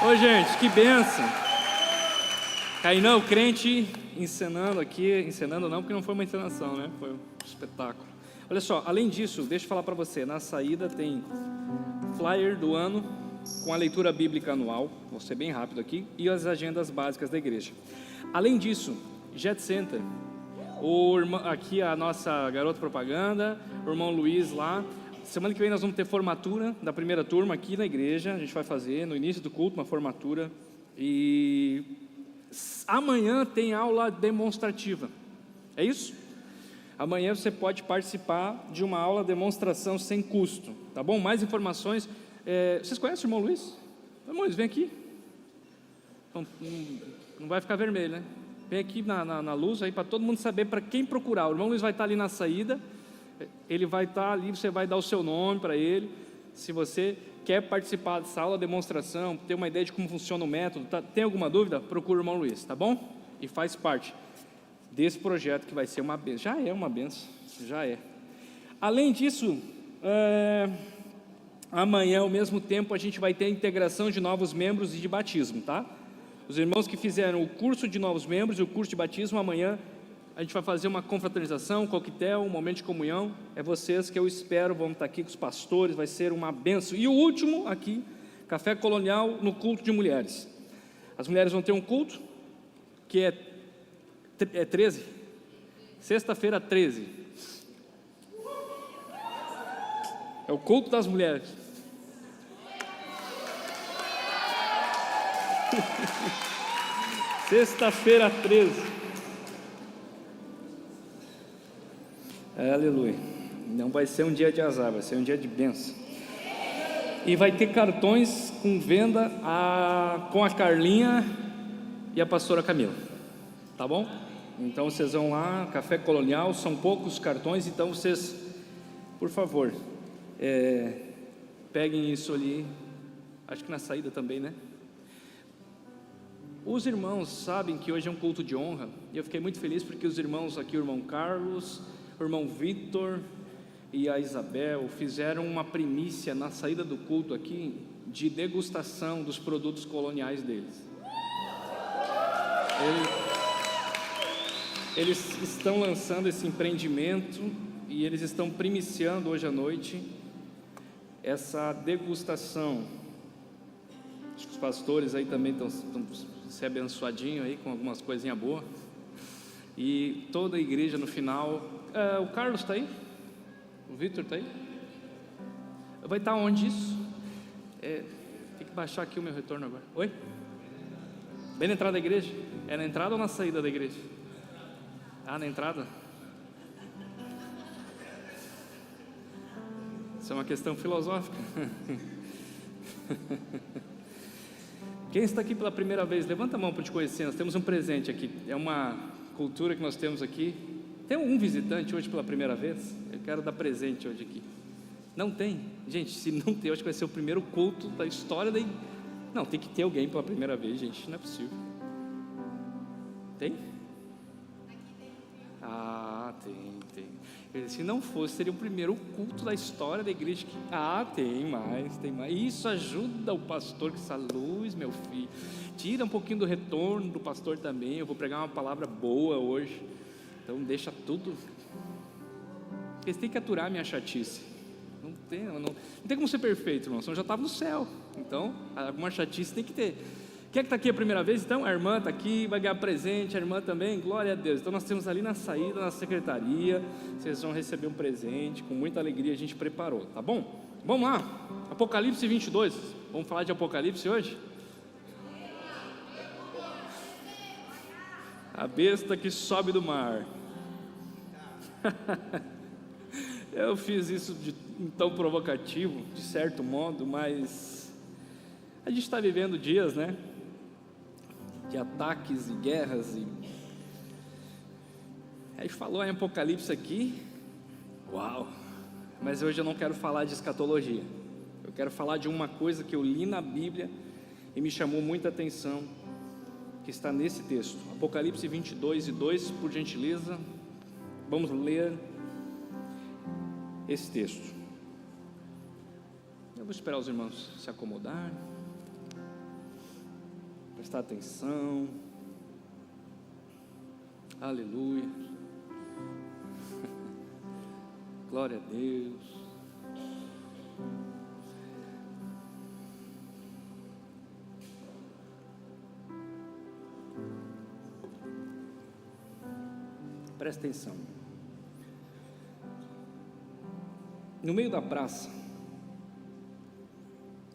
Ô gente, que bênção. Cainão, o crente encenando aqui, encenando não, porque não foi uma encenação, né? Foi um espetáculo. Olha só, além disso, deixa eu falar para você, na saída tem flyer do ano com a leitura bíblica anual, vou ser bem rápido aqui, e as agendas básicas da igreja. Além disso, Jet Center, aqui a nossa garota propaganda, o irmão Luiz lá. Semana que vem nós vamos ter formatura da primeira turma aqui na igreja. A gente vai fazer no início do culto uma formatura. E amanhã tem aula demonstrativa. É isso? Amanhã você pode participar de uma aula demonstração sem custo, tá bom? Mais informações. Vocês conhecem o irmão Luiz? Irmão Luiz, vem aqui. Não vai ficar vermelho, né? Vem aqui na luz aí para todo mundo saber para quem procurar. O irmão Luiz vai estar ali na saída. Ele vai estar ali, você vai dar o seu nome para ele. Se você quer participar dessa aula de demonstração, ter uma ideia de como funciona o método, tem alguma dúvida? Procura o irmão Luiz, tá bom? E faz parte desse projeto que vai ser uma bênção. Já é uma bênção, já é. Além disso, amanhã, ao mesmo tempo, a gente vai ter a integração de novos membros e de batismo, tá? Os irmãos que fizeram o curso de novos membros e o curso de batismo, amanhã a gente vai fazer uma confraternização, um coquetel, um momento de comunhão. É vocês que eu espero, vamos estar aqui com os pastores, vai ser uma bênção. E o último aqui, café colonial no culto de mulheres. As mulheres vão ter um culto, que é 13, sexta-feira 13. É o culto das mulheres. Sexta-feira 13. Aleluia. Não vai ser um dia de azar, vai ser um dia de bênção. E vai ter cartões com venda com a Carlinha e a pastora Camila. Tá bom? Então vocês vão lá, café colonial, são poucos cartões, então vocês, por favor, peguem isso ali. Acho que na saída também, né? Os irmãos sabem que hoje é um culto de honra, e eu fiquei muito feliz porque os irmãos aqui, o irmão Carlos, o irmão Vitor e a Isabel fizeram uma primícia na saída do culto aqui de degustação dos produtos coloniais deles. Eles estão lançando esse empreendimento e eles estão primiciando hoje à noite essa degustação. Acho que os pastores aí também estão se abençoadinhos aí com algumas coisinhas boas. E toda a igreja no final. O Carlos está aí? O Vitor está aí? Vai estar onde isso? Tem que baixar aqui o meu retorno agora. Oi? Bem na entrada da igreja? É na entrada ou na saída da igreja? Na entrada? Isso é uma questão filosófica. Quem está aqui pela primeira vez, levanta a mão para te conhecer. Nós temos um presente aqui. É uma cultura que nós temos aqui. Tem um visitante hoje pela primeira vez? Eu quero dar presente hoje aqui. Não tem? Gente, se não tem, hoje vai ser o primeiro culto da história da... Não, tem que ter alguém pela primeira vez, gente. Não é possível. Tem? Tem. Se não fosse, seria o primeiro culto da história da igreja que... tem mais. Isso ajuda o pastor, que essa luz, meu filho. Tira um pouquinho do retorno do pastor também. Eu vou pregar uma palavra boa hoje. Então deixa tudo. Eles têm que aturar a minha chatice. Não tem como ser perfeito, irmão. Senão eu já estava no céu. Então, alguma chatice tem que ter. Quem é que está aqui a primeira vez? Então, a irmã está aqui, vai ganhar presente, a irmã também, glória a Deus. Então, nós temos ali na saída, na secretaria, vocês vão receber um presente, com muita alegria a gente preparou, tá bom? Vamos lá, Apocalipse 22, vamos falar de Apocalipse hoje? A besta que sobe do mar. Eu fiz isso de tão provocativo, de certo modo, mas a gente está vivendo dias, né? De ataques e guerras aí falou em Apocalipse aqui, uau, mas hoje eu não quero falar de escatologia, eu quero falar de uma coisa que eu li na Bíblia e me chamou muita atenção, que está nesse texto, Apocalipse 22:2, por gentileza, vamos ler esse texto. Eu vou esperar os irmãos se acomodarem. prestar atenção. Aleluia. Glória a Deus. Presta atenção. No meio da praça,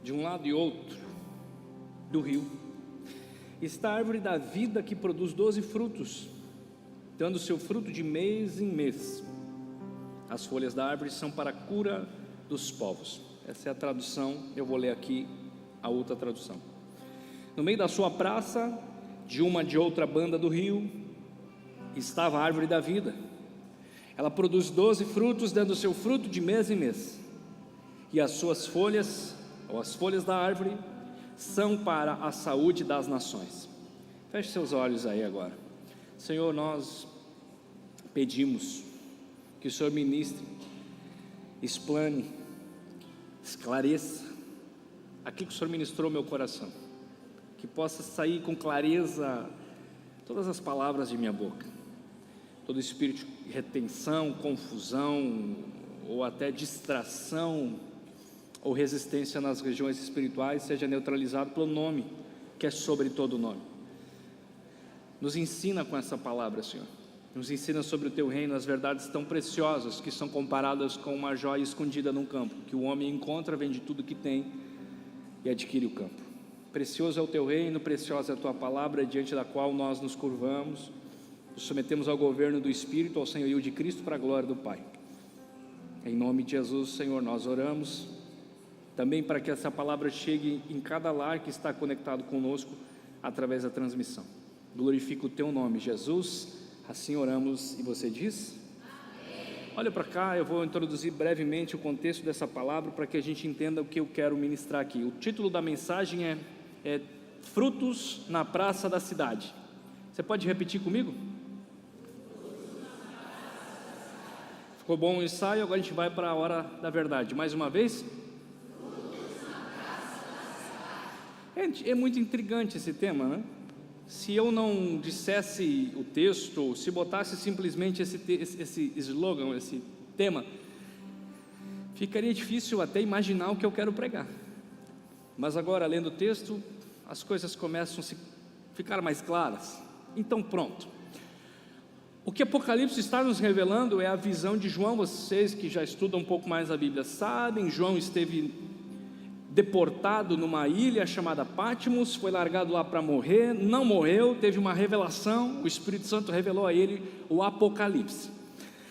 de um lado e outro do rio, está a árvore da vida, que produz 12 frutos, dando seu fruto de mês em mês. As folhas da árvore são para a cura dos povos. Essa é a tradução. Eu vou ler aqui a outra tradução. No meio da sua praça, de outra banda do rio, estava a árvore da vida. Ela produz 12 frutos, dando seu fruto de mês em mês. E as suas folhas, ou as folhas da árvore, são para a saúde das nações. Feche seus olhos aí agora. Senhor, nós pedimos que o Senhor ministre, explane, esclareça aquilo que o Senhor ministrou ao meu coração, que possa sair com clareza todas as palavras de minha boca. Todo espírito de retenção, confusão, ou até distração, ou resistência nas regiões espirituais, seja neutralizado pelo nome, que é sobre todo nome. Nos ensina com essa palavra, Senhor. Nos ensina sobre o Teu reino, as verdades tão preciosas, que são comparadas com uma joia escondida num campo, que o homem encontra, vende tudo que tem e adquire o campo. Precioso é o Teu reino, preciosa é a Tua palavra, diante da qual nós nos curvamos, nos submetemos ao governo do Espírito, ao senhorio de Cristo, para a glória do Pai. Em nome de Jesus, Senhor, nós oramos também para que essa palavra chegue em cada lar que está conectado conosco através da transmissão. Glorifica o Teu nome, Jesus. Assim oramos. E você diz? Amém. Olha para cá, eu vou introduzir brevemente o contexto dessa palavra para que a gente entenda o que eu quero ministrar aqui. O título da mensagem é Frutos na Praça da Cidade. Você pode repetir comigo? Ficou bom o ensaio, agora a gente vai para a hora da verdade. Mais uma vez? É muito intrigante esse tema, né? Se eu não dissesse o texto, se botasse simplesmente esse slogan, esse tema, ficaria difícil até imaginar o que eu quero pregar. Mas agora, lendo o texto, as coisas começam a ficar mais claras. Então pronto. O que Apocalipse está nos revelando é a visão de João. Vocês que já estudam um pouco mais a Bíblia sabem, João esteve deportado numa ilha chamada Patmos, foi largado lá para morrer, não morreu, teve uma revelação, o Espírito Santo revelou a ele o Apocalipse.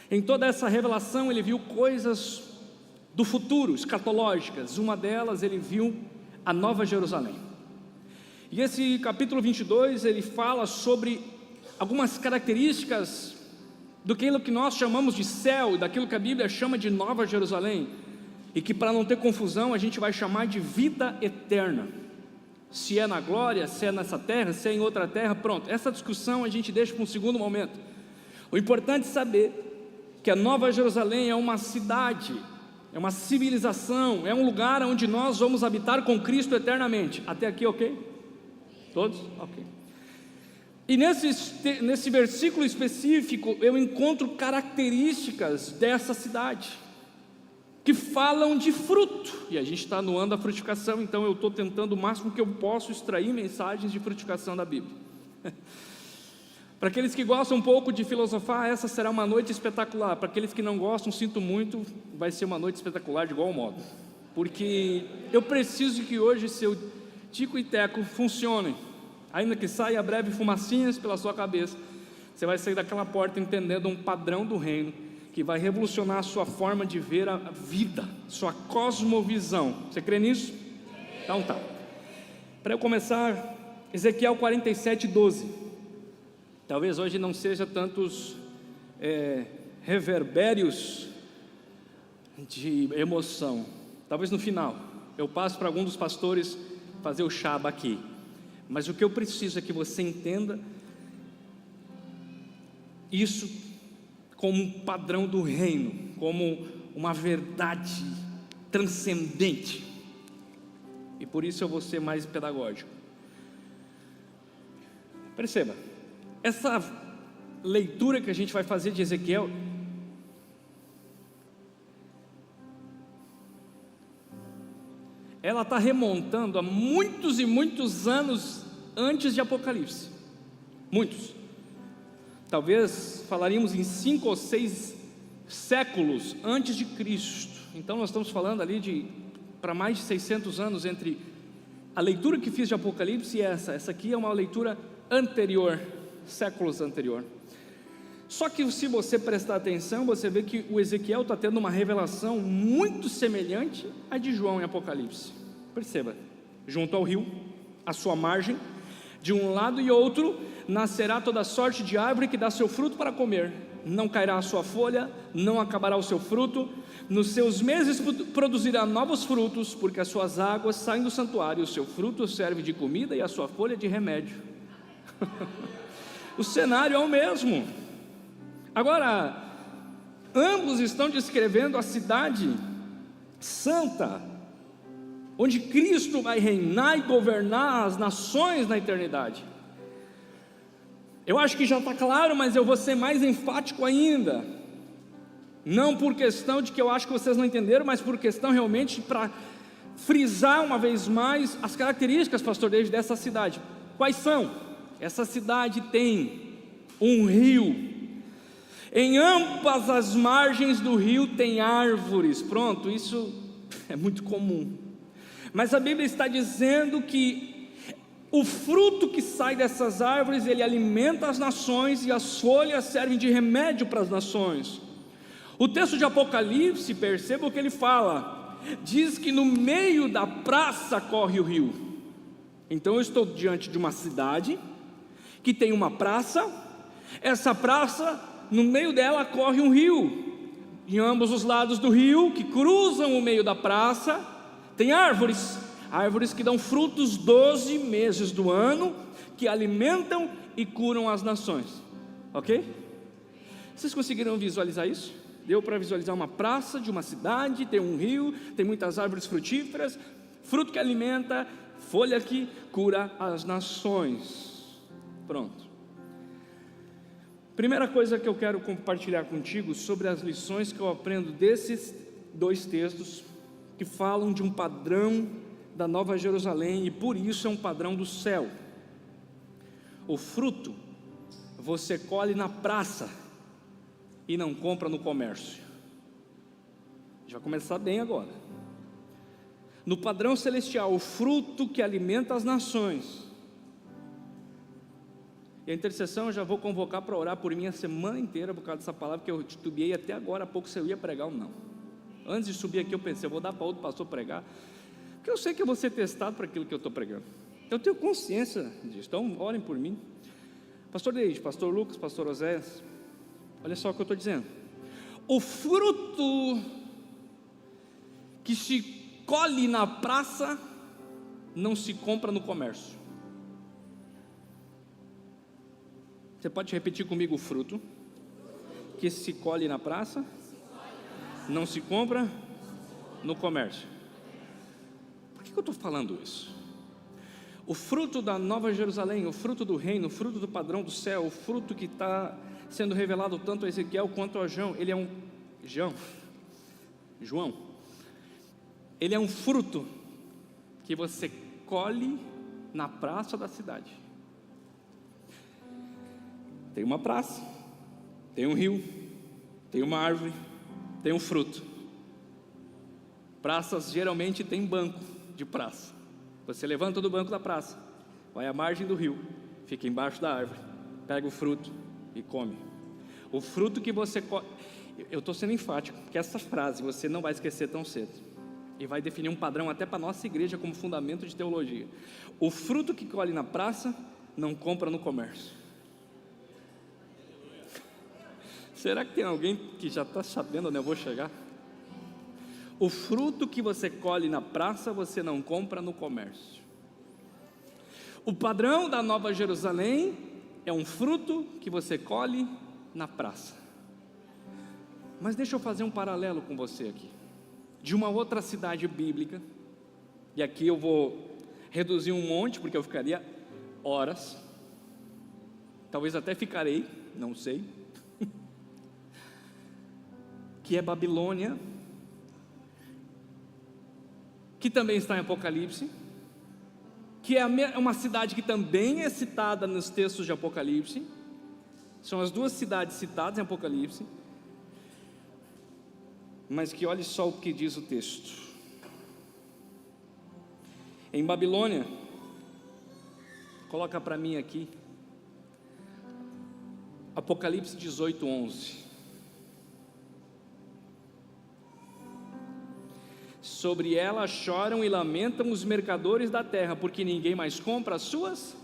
Em toda essa revelação ele viu coisas do futuro, escatológicas. Uma delas, ele viu a Nova Jerusalém. E esse capítulo 22, ele fala sobre algumas características do que nós chamamos de céu, daquilo que a Bíblia chama de Nova Jerusalém, e que, para não ter confusão, a gente vai chamar de vida eterna. Se é na glória, se é nessa terra, se é em outra terra, pronto. Essa discussão a gente deixa para um segundo momento. O importante é saber que a Nova Jerusalém é uma cidade, é uma civilização, é um lugar onde nós vamos habitar com Cristo eternamente. Até aqui, ok? Todos? Ok. E nesse versículo específico, eu encontro características dessa cidade, que falam de fruto, e a gente está no ano da frutificação, então eu estou tentando o máximo que eu posso extrair mensagens de frutificação da Bíblia. Para aqueles que gostam um pouco de filosofar, essa será uma noite espetacular. Para aqueles que não gostam, sinto muito, vai ser uma noite espetacular de igual modo, porque eu preciso que hoje seu Tico e Teco funcionem, ainda que saia breve fumacinhas pela sua cabeça. Você vai sair daquela porta entendendo um padrão do reino, que vai revolucionar a sua forma de ver a vida, sua cosmovisão. Você crê nisso? Então tá. Para eu começar, Ezequiel 47:12. Talvez hoje não seja tantos reverbérios de emoção. Talvez no final eu passe para algum dos pastores fazer o chaba aqui. Mas o que eu preciso é que você entenda isso como um padrão do reino, como uma verdade transcendente. E por isso eu vou ser mais pedagógico. Perceba, essa leitura que a gente vai fazer de Ezequiel, ela está remontando a muitos e muitos anos antes de Apocalipse. Muitos. Talvez falaríamos em 5 ou 6 séculos antes de Cristo. Então nós estamos falando ali para mais de 600 anos entre a leitura que fiz de Apocalipse e essa aqui é uma leitura anterior, séculos anterior. Só que se você prestar atenção, você vê que o Ezequiel está tendo uma revelação muito semelhante à de João em Apocalipse. Perceba, junto ao rio, à sua margem, de um lado e outro, nascerá toda sorte de árvore que dá seu fruto para comer. Não cairá a sua folha, não acabará o seu fruto. Nos seus meses produzirá novos frutos, porque as suas águas saem do santuário. O seu fruto serve de comida e a sua folha de remédio. O cenário é o mesmo. Agora, ambos estão descrevendo a cidade santa, onde Cristo vai reinar e governar as nações na eternidade. Eu acho que já está claro, mas eu vou ser mais enfático ainda. Não por questão de que eu acho que vocês não entenderam, mas por questão realmente para frisar uma vez mais as características, pastor David, dessa cidade. Quais são? Essa cidade tem um rio. Em ambas as margens do rio tem árvores. Pronto, isso é muito comum. Mas a Bíblia está dizendo que o fruto que sai dessas árvores, ele alimenta as nações, e as folhas servem de remédio para as nações. O texto de Apocalipse, perceba o que ele fala, diz que no meio da praça corre o rio. Então eu estou diante de uma cidade, que tem uma praça, essa praça, no meio dela corre um rio, em ambos os lados do rio, que cruzam o meio da praça, tem árvores que dão frutos 12 meses do ano, que alimentam e curam as nações, ok? Vocês conseguiram visualizar isso? Deu para visualizar uma praça de uma cidade, tem um rio, tem muitas árvores frutíferas, fruto que alimenta, folha que cura as nações. Pronto. Primeira coisa que eu quero compartilhar contigo sobre as lições que eu aprendo desses dois textos, que falam de um padrão da Nova Jerusalém, e por isso é um padrão do céu. O fruto você colhe na praça e não compra no comércio. Já vai começar bem agora. No padrão celestial, o fruto que alimenta as nações. E a intercessão eu já vou convocar para orar por mim a semana inteira por causa dessa palavra que eu titubeei até agora há pouco se eu ia pregar ou não. Antes de subir aqui eu pensei, eu vou dar para outro pastor pregar, porque eu sei que eu vou ser testado para aquilo que eu estou pregando. Eu tenho consciência disso, então orem por mim. Pastor Deide, pastor Lucas, pastor Oséias, olha só o que eu estou dizendo. O fruto que se colhe na praça não se compra no comércio. Você pode repetir comigo? O fruto que se colhe na praça não se compra no comércio. Por que eu estou falando isso? O fruto da Nova Jerusalém, o fruto do reino, o fruto do padrão do céu, o fruto que está sendo revelado tanto a Ezequiel quanto a João, ele é um João, ele é um fruto que você colhe na praça da cidade. Tem uma praça, tem um rio, tem uma árvore, tem um fruto. Praças geralmente tem banco de praça. Você levanta do banco da praça, vai à margem do rio, fica embaixo da árvore, pega o fruto e come. O fruto que você colhe, eu estou sendo enfático, porque essa frase você não vai esquecer tão cedo, e vai definir um padrão até para a nossa igreja como fundamento de teologia. O fruto que colhe na praça, não compra no comércio. Será que tem alguém que já está sabendo onde eu vou chegar? O fruto que você colhe na praça, você não compra no comércio. O padrão da Nova Jerusalém é um fruto que você colhe na praça. Mas deixa eu fazer um paralelo com você aqui, de uma outra cidade bíblica, e aqui eu vou reduzir um monte, porque eu ficaria horas. talvez até ficarei, não sei, que é Babilônia, que também está em Apocalipse, que é uma cidade que também é citada nos textos de Apocalipse. São as duas cidades citadas em Apocalipse, mas que olhe só o que diz o texto. Em Babilônia, coloca para mim aqui, Apocalipse 18:11. Sobre ela choram e lamentam os mercadores da terra, porque ninguém mais compra as suas.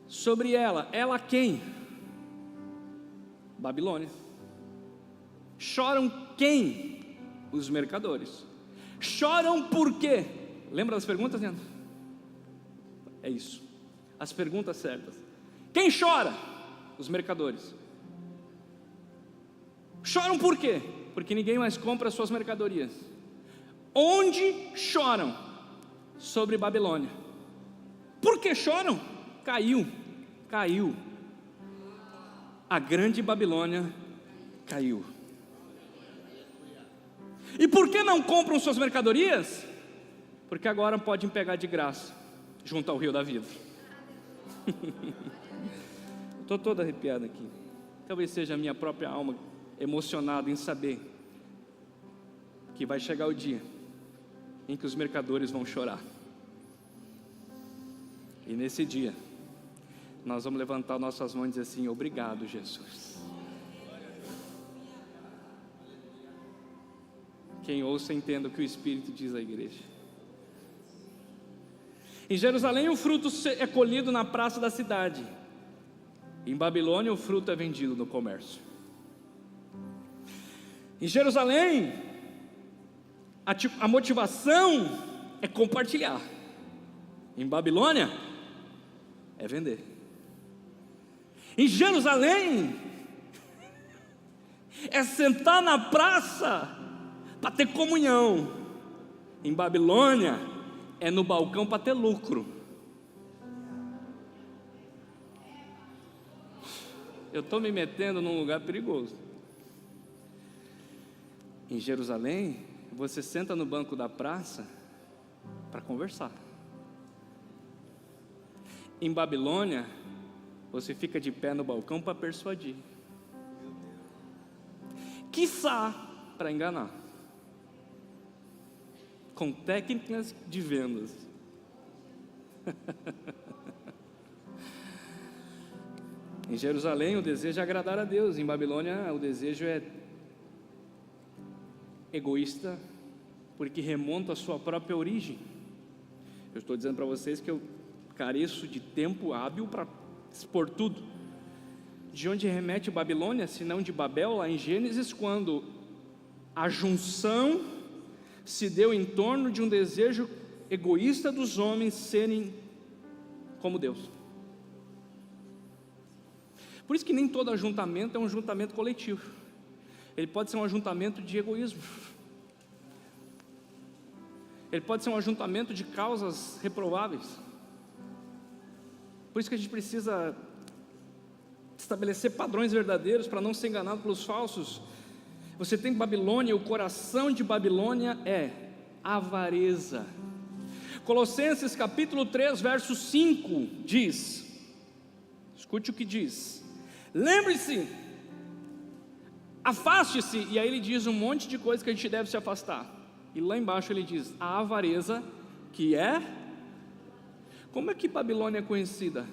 Sobre ela quem? Babilônia. Choram quem? Os mercadores. Choram por quê? Lembra das perguntas, Leandro? É isso, as perguntas certas. Quem chora? Os mercadores. Choram por quê? Porque ninguém mais compra as suas mercadorias. Onde choram? Sobre Babilônia. Por que choram? Caiu. A grande Babilônia caiu. E por que não compram suas mercadorias? Porque agora podem pegar de graça, junto ao rio da vida. Estou todo arrepiado aqui. Talvez seja a minha própria alma emocionada em saber que vai chegar o dia em que os mercadores vão chorar. E nesse dia nós vamos levantar nossas mãos e dizer assim: obrigado, Jesus. Quem ouça, entenda o que o Espírito diz à igreja. Em Jerusalém o fruto é colhido na praça da cidade. Em Babilônia o fruto é vendido no comércio. Em Jerusalém a motivação é compartilhar. Em Babilônia é vender. Em Jerusalém é sentar na praça para ter comunhão. Em Babilônia é no balcão para ter lucro. Eu estou me metendo num lugar perigoso. Em Jerusalém, você senta no banco da praça para conversar. Em Babilônia, você fica de pé no balcão para persuadir. Quiçá para enganar. Com técnicas de vendas. Em Jerusalém o desejo é agradar a Deus. Em Babilônia o desejo é egoísta, porque remonta à sua própria origem. Eu estou dizendo para vocês que eu careço de tempo hábil para expor tudo. De onde remete Babilônia, se não de Babel, lá em Gênesis, quando a junção se deu em torno de um desejo egoísta dos homens serem como Deus. Por isso que nem todo ajuntamento é um ajuntamento coletivo. Ele pode ser um ajuntamento de egoísmo. Ele pode ser um ajuntamento de causas reprováveis. Por isso que a gente precisa estabelecer padrões verdadeiros para não ser enganado pelos falsos. Você tem Babilônia, o coração de Babilônia é avareza. Colossenses capítulo 3, verso 5 diz, escute o que diz: lembre-se, afaste-se, e aí ele diz um monte de coisas que a gente deve se afastar, e lá embaixo ele diz, a avareza, que é, como é que Babilônia é conhecida?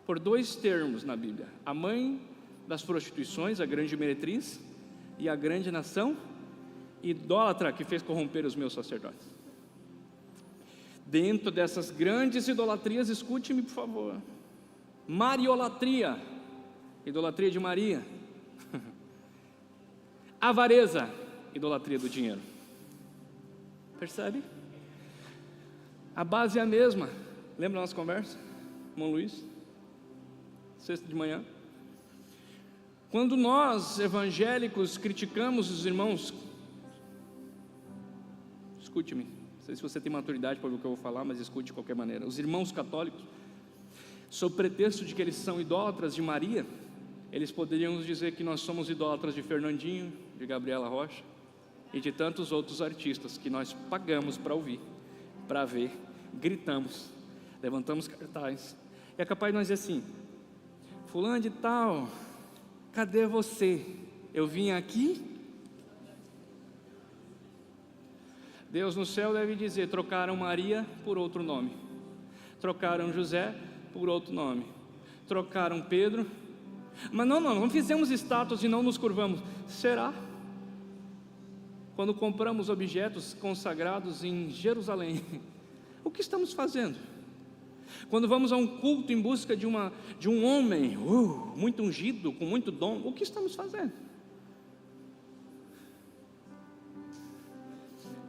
Por dois termos na Bíblia: a mãe das prostituições, a grande meretriz, e a grande nação idólatra que fez corromper os meus sacerdotes. Dentro dessas grandes idolatrias, escute-me por favor: mariolatria, idolatria de Maria. Avareza, idolatria do dinheiro. Percebe? A base é a mesma. Lembra da nossa conversa, irmão Luiz? Sexta de manhã. Quando nós, evangélicos, criticamos os irmãos, escute-me, não sei se você tem maturidade para ouvir o que eu vou falar, mas escute de qualquer maneira. Os irmãos católicos, sob pretexto de que eles são idólatras de Maria, eles poderiam nos dizer que nós somos idólatras de Fernandinho, de Gabriela Rocha e de tantos outros artistas que nós pagamos para ouvir, para ver, gritamos, levantamos cartazes. E é capaz de nós dizer assim: fulano de tal, cadê você? Eu vim aqui. Deus no céu deve dizer: trocaram Maria por outro nome, trocaram José por outro nome, trocaram Pedro, mas não fizemos estátuas e não nos curvamos. Será? Quando compramos objetos consagrados em Jerusalém, o que estamos fazendo? Quando vamos a um culto em busca de um homem muito ungido, com muito dom, o que estamos fazendo?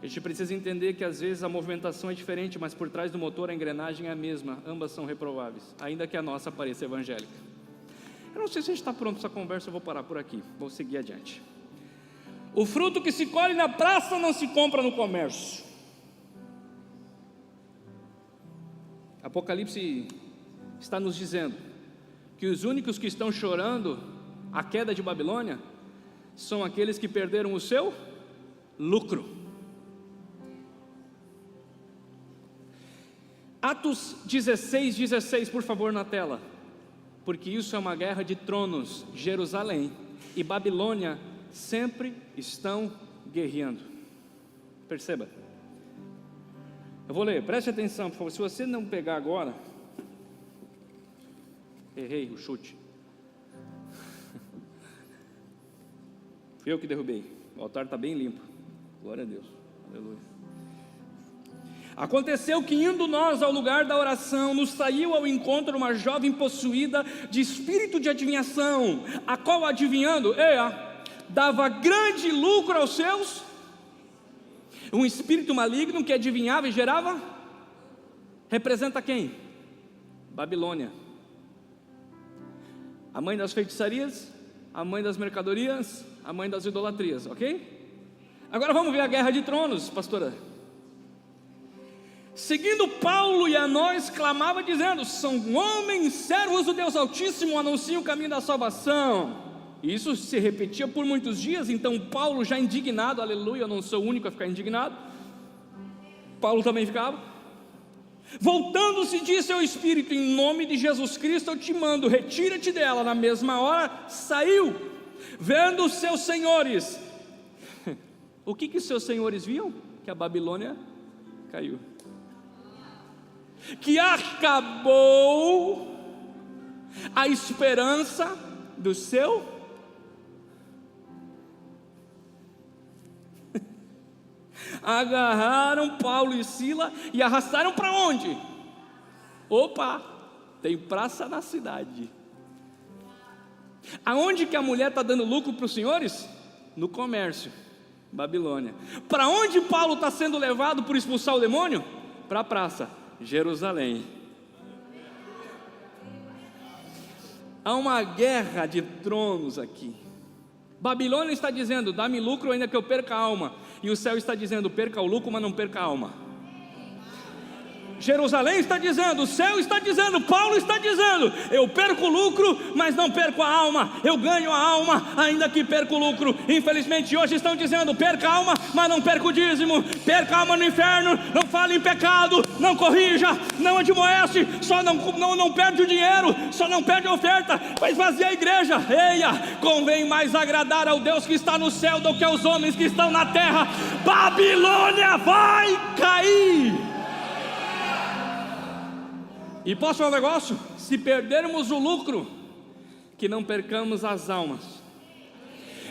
A gente precisa entender que às vezes a movimentação é diferente, mas por trás do motor a engrenagem é a mesma. Ambas são reprováveis, ainda que a nossa pareça evangélica. Eu não sei se a gente está pronto para essa conversa, eu vou parar por aqui, vou seguir adiante. O fruto que se colhe na praça não se compra no comércio. Apocalipse está nos dizendo que os únicos que estão chorando a queda de Babilônia são aqueles que perderam o seu lucro. Atos 16, por favor, na tela. Porque isso é uma guerra de tronos. Jerusalém e Babilônia sempre estão guerreando. Perceba. Eu vou ler, preste atenção, por favor. Se você não pegar agora, errei o chute. Fui eu que derrubei. O altar está bem limpo. Glória a Deus. Aleluia. Aconteceu que, indo nós ao lugar da oração, nos saiu ao encontro uma jovem possuída de espírito de adivinhação, a qual, adivinhando, dava grande lucro aos seus. Um espírito maligno que adivinhava e gerava, representa quem? Babilônia, a mãe das feitiçarias, a mãe das mercadorias, a mãe das idolatrias, ok? Agora vamos ver a guerra de tronos, pastora. Seguindo Paulo e a nós, clamava dizendo: são homens, servos do Deus Altíssimo, anunciam o caminho da salvação. Isso se repetia por muitos dias. Então Paulo, já indignado, aleluia, eu não sou o único a ficar indignado, Paulo também ficava. Voltando-se, disse ao Espírito: em nome de Jesus Cristo eu te mando, retira-te dela. Na mesma hora saiu, vendo os seus senhores. O que os seus senhores viam? Que a Babilônia caiu, que acabou a esperança do seu. Agarraram Paulo e Sila e arrastaram para onde? Opa, tem praça na cidade. Aonde que a mulher está dando lucro para os senhores? No comércio, Babilônia. Para onde Paulo está sendo levado por expulsar o demônio? Para a praça, Jerusalém. Há uma guerra de tronos aqui. Babilônia está dizendo: dá-me lucro ainda que eu perca a alma. E o céu está dizendo: perca o lucro, mas não perca a alma. Jerusalém está dizendo, o céu está dizendo, Paulo está dizendo: eu perco o lucro, mas não perco a alma. Eu ganho a alma, ainda que perco o lucro. Infelizmente hoje estão dizendo: perca a alma, mas não perca o dízimo. Perca a alma no inferno, não fale em pecado, não corrija, não admoeste, só não perde o dinheiro, só não perde a oferta, mas esvazia a igreja. Eia, convém mais agradar ao Deus que está no céu do que aos homens que estão na terra. Babilônia vai cair. E posso falar um negócio? Se perdermos o lucro, que não percamos as almas.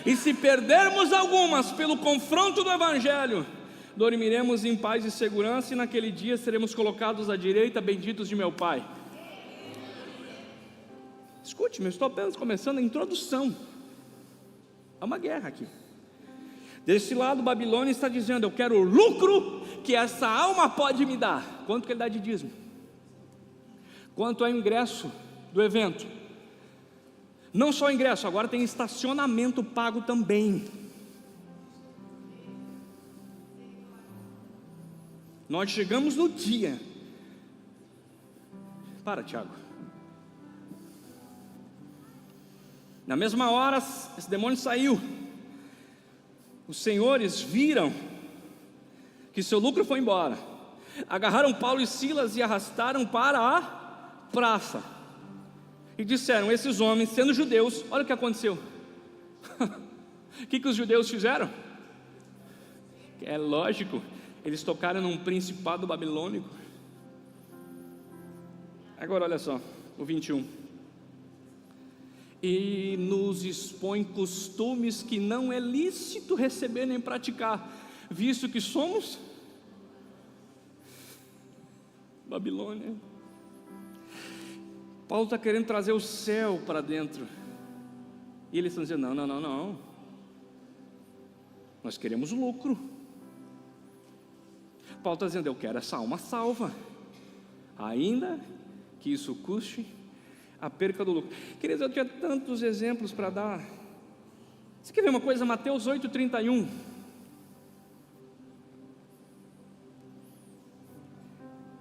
E se perdermos algumas pelo confronto do Evangelho, dormiremos em paz e segurança, e naquele dia seremos colocados à direita, benditos de meu Pai. Escute-me, eu estou apenas começando a introdução. Há uma guerra aqui. Desse lado, Babilônia está dizendo: eu quero o lucro que essa alma pode me dar. Quanto que ele dá de dízimo? Quanto ao ingresso do evento? Não só ingresso, agora tem estacionamento pago também. Nós chegamos no dia. Para, Tiago. Na mesma hora, esse demônio saiu. Os senhores viram que seu lucro foi embora. Agarraram Paulo e Silas e arrastaram para a praça. E disseram: esses homens, sendo judeus, olha o que aconteceu. O que os judeus fizeram? É lógico, eles tocaram num principado babilônico. Agora olha só, o 21. E nos expõe costumes que não é lícito receber nem praticar, visto que somos Babilônia. Paulo está querendo trazer o céu para dentro, e eles estão dizendo: não, nós queremos lucro. Paulo está dizendo: eu quero essa alma salva, ainda que isso custe a perca do lucro. Queridos, eu tinha tantos exemplos para dar. Você quer ver uma coisa? Mateus 8:31.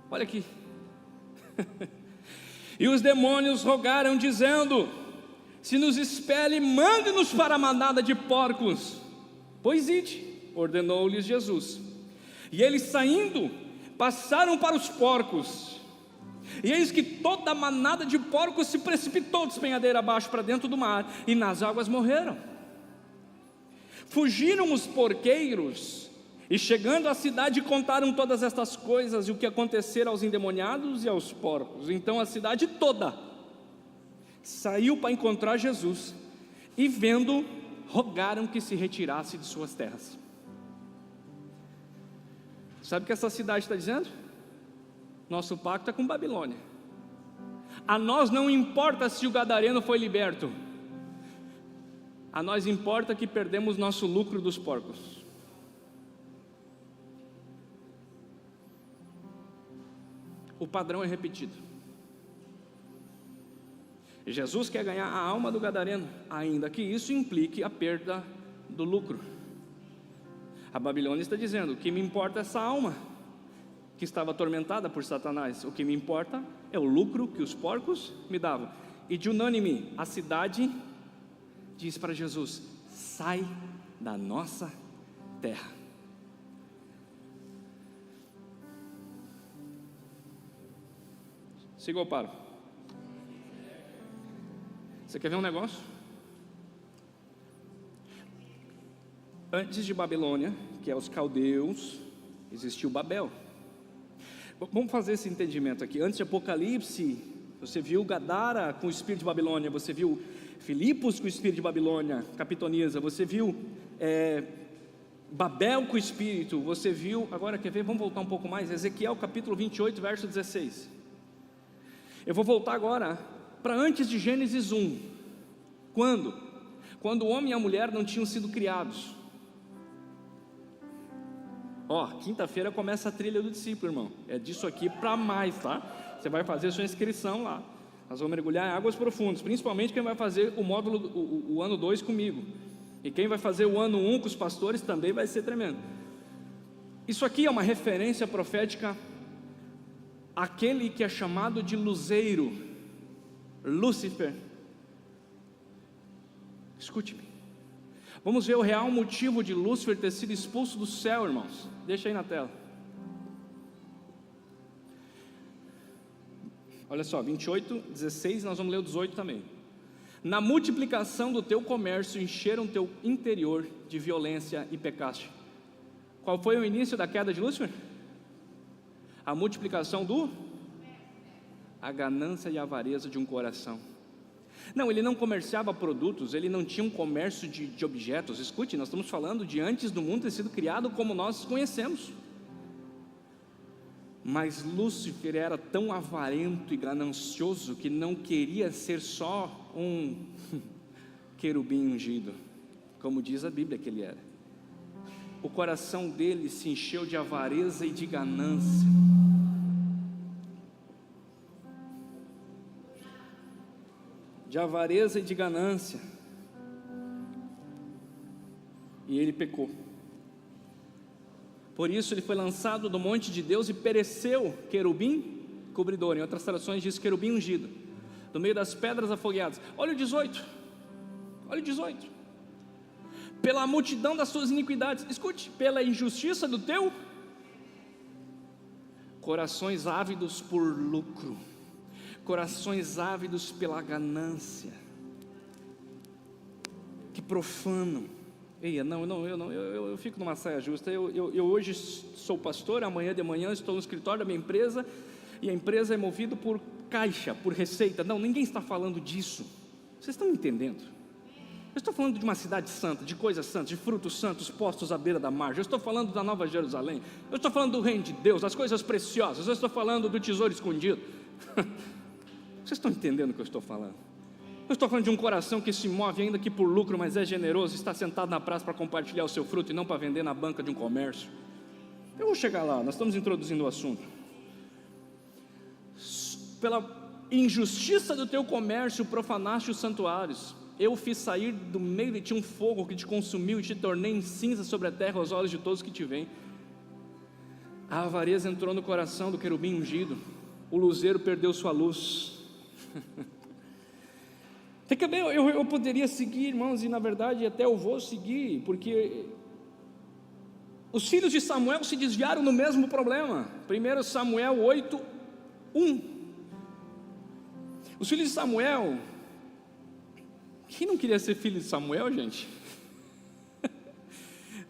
Olha aqui. E os demônios rogaram, dizendo: se nos expele, mande-nos para a manada de porcos. Pois ide, ordenou-lhes Jesus. E eles, saindo, passaram para os porcos. E eis que toda a manada de porcos se precipitou despenhadeira abaixo para dentro do mar, e nas águas morreram. Fugiram os porqueiros, e chegando à cidade contaram todas estas coisas, e o que acontecera aos endemoniados e aos porcos. Então a cidade toda saiu para encontrar Jesus, e vendo, rogaram que se retirasse de suas terras. Sabe o que essa cidade está dizendo? Nosso pacto é com Babilônia. A nós não importa se o gadareno foi liberto, a nós importa que perdemos nosso lucro dos porcos. O padrão é repetido. Jesus quer ganhar a alma do gadareno, ainda que isso implique a perda do lucro. A Babilônia está dizendo: o que me importa é essa alma que estava atormentada por Satanás, o que me importa é o lucro que os porcos me davam. E de unânime, a cidade diz para Jesus: sai da nossa terra. Siga ou paro? Você quer ver um negócio? Antes de Babilônia, que é os caldeus, existiu Babel. Vamos fazer esse entendimento aqui. Antes de Apocalipse, você viu Gadara com o espírito de Babilônia, você viu Filipos com o espírito de Babilônia, Capitoniza, você viu Babel com o espírito, você viu, agora quer ver, vamos voltar um pouco mais, Ezequiel capítulo 28, verso 16. Eu vou voltar agora para antes de Gênesis 1. Quando o homem e a mulher não tinham sido criados. Quinta-feira começa a trilha do discípulo, irmão. É disso aqui para mais, tá? Você vai fazer a sua inscrição lá. Nós vamos mergulhar em águas profundas. Principalmente quem vai fazer o módulo, o ano 2 comigo. E quem vai fazer o ano 1 com os pastores também vai ser tremendo. Isso aqui é uma referência profética àquele que é chamado de luzeiro, Lúcifer. Escute-me. Vamos ver o real motivo de Lúcifer ter sido expulso do céu, irmãos. Deixa aí na tela. Olha só, 28, 16, nós vamos ler o 18 também. Na multiplicação do teu comércio, encheram teu interior de violência e pecaste. Qual foi o início da queda de Lúcifer? A multiplicação a ganância e a avareza de um coração. Não, ele não comerciava produtos, ele não tinha um comércio de objetos. Escute, nós estamos falando de antes do mundo ter sido criado como nós conhecemos. Mas Lúcifer era tão avarento e ganancioso que não queria ser só um querubim ungido, como diz a Bíblia que ele era. O coração dele se encheu de avareza e de ganância. De avareza e de ganância. E ele pecou. Por isso ele foi lançado do monte de Deus e pereceu, querubim cobridor. Em outras traduções diz querubim ungido, no meio das pedras afogueadas. Olha o 18. Olha o 18. Pela multidão das suas iniquidades, escute, pela injustiça do teu corações ávidos por lucro, corações ávidos pela ganância, que profanam. Eia, eu fico numa saia justa. Eu hoje sou pastor, amanhã de manhã estou no escritório da minha empresa, e a empresa é movida por caixa, por receita. Não, ninguém está falando disso. Vocês estão me entendendo? Eu estou falando de uma cidade santa, de coisas santas, de frutos santos postos à beira da margem. Eu estou falando da Nova Jerusalém. Eu estou falando do reino de Deus, das coisas preciosas. Eu estou falando do tesouro escondido. Vocês estão entendendo o que eu estou falando? Eu estou falando de um coração que se move ainda que por lucro, mas é generoso, está sentado na praça para compartilhar o seu fruto e não para vender na banca de um comércio. Eu vou chegar lá, nós estamos introduzindo o assunto. Pela injustiça do teu comércio profanaste os santuários. Eu fiz sair do meio de ti um fogo que te consumiu e te tornei em cinza sobre a terra aos olhos de todos que te veem. A avareza entrou no coração do querubim ungido, o luzeiro perdeu sua luz. Eu poderia seguir, irmãos, e na verdade até eu vou seguir, porque os filhos de Samuel se desviaram no mesmo problema. 1 Samuel 8, 1. Os filhos de Samuel, quem não queria ser filho de Samuel, gente?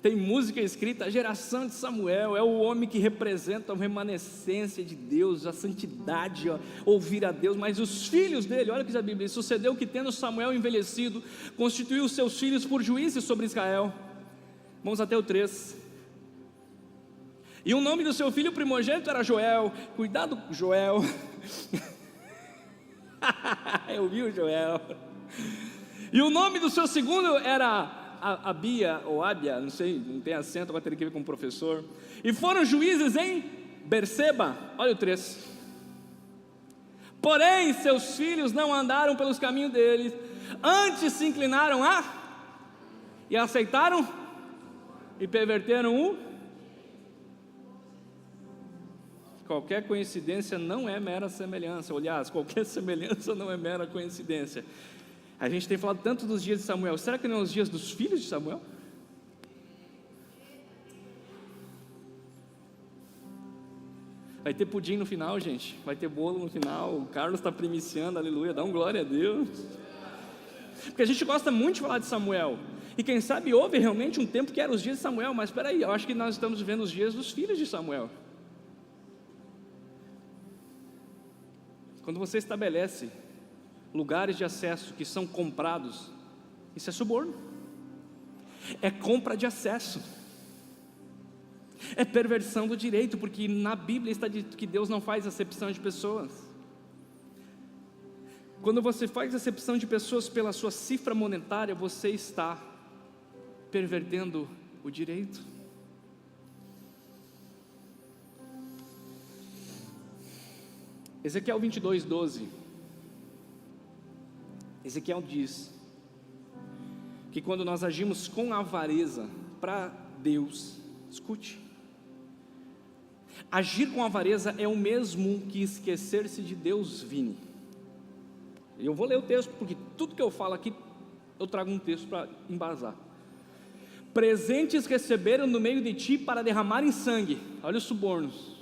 Tem música escrita, a geração de Samuel é o homem que representa a remanescência de Deus, a santidade, ouvir a Deus. Mas os filhos dele, olha o que diz a Bíblia: sucedeu que, tendo Samuel envelhecido, constituiu os seus filhos por juízes sobre Israel. Vamos até o 3. E o nome do seu filho primogênito era Joel. Cuidado, Joel. Eu vi o Joel. E o nome do seu segundo era Abia ou Abia, não sei, não tem acento, vai ter que ver com o professor. E foram juízes em Berseba. Olha o 3. Porém seus filhos não andaram pelos caminhos deles, antes se inclinaram e aceitaram e perverteram Qualquer coincidência não é mera semelhança. Aliás, qualquer semelhança não é mera coincidência. A gente tem falado tanto dos dias de Samuel. Será que não é os dias dos filhos de Samuel? Vai ter pudim no final, gente. Vai ter bolo no final. O Carlos está primiciando, aleluia. Dá um glória a Deus. Porque a gente gosta muito de falar de Samuel. E quem sabe houve realmente um tempo que era os dias de Samuel. Mas espera aí, eu acho que nós estamos vivendo os dias dos filhos de Samuel. Quando você estabelece lugares de acesso que são comprados, isso é suborno, é compra de acesso, é perversão do direito, porque na Bíblia está dito que Deus não faz acepção de pessoas. Quando você faz acepção de pessoas pela sua cifra monetária, você está pervertendo o direito. Ezequiel 22, 12. Ezequiel diz que quando nós agimos com avareza para Deus, escute, agir com avareza é o mesmo que esquecer-se de Deus, Vini. Eu vou ler o texto, porque tudo que eu falo aqui, eu trago um texto para embasar. Presentes receberam no meio de ti para derramarem sangue. Olha os subornos.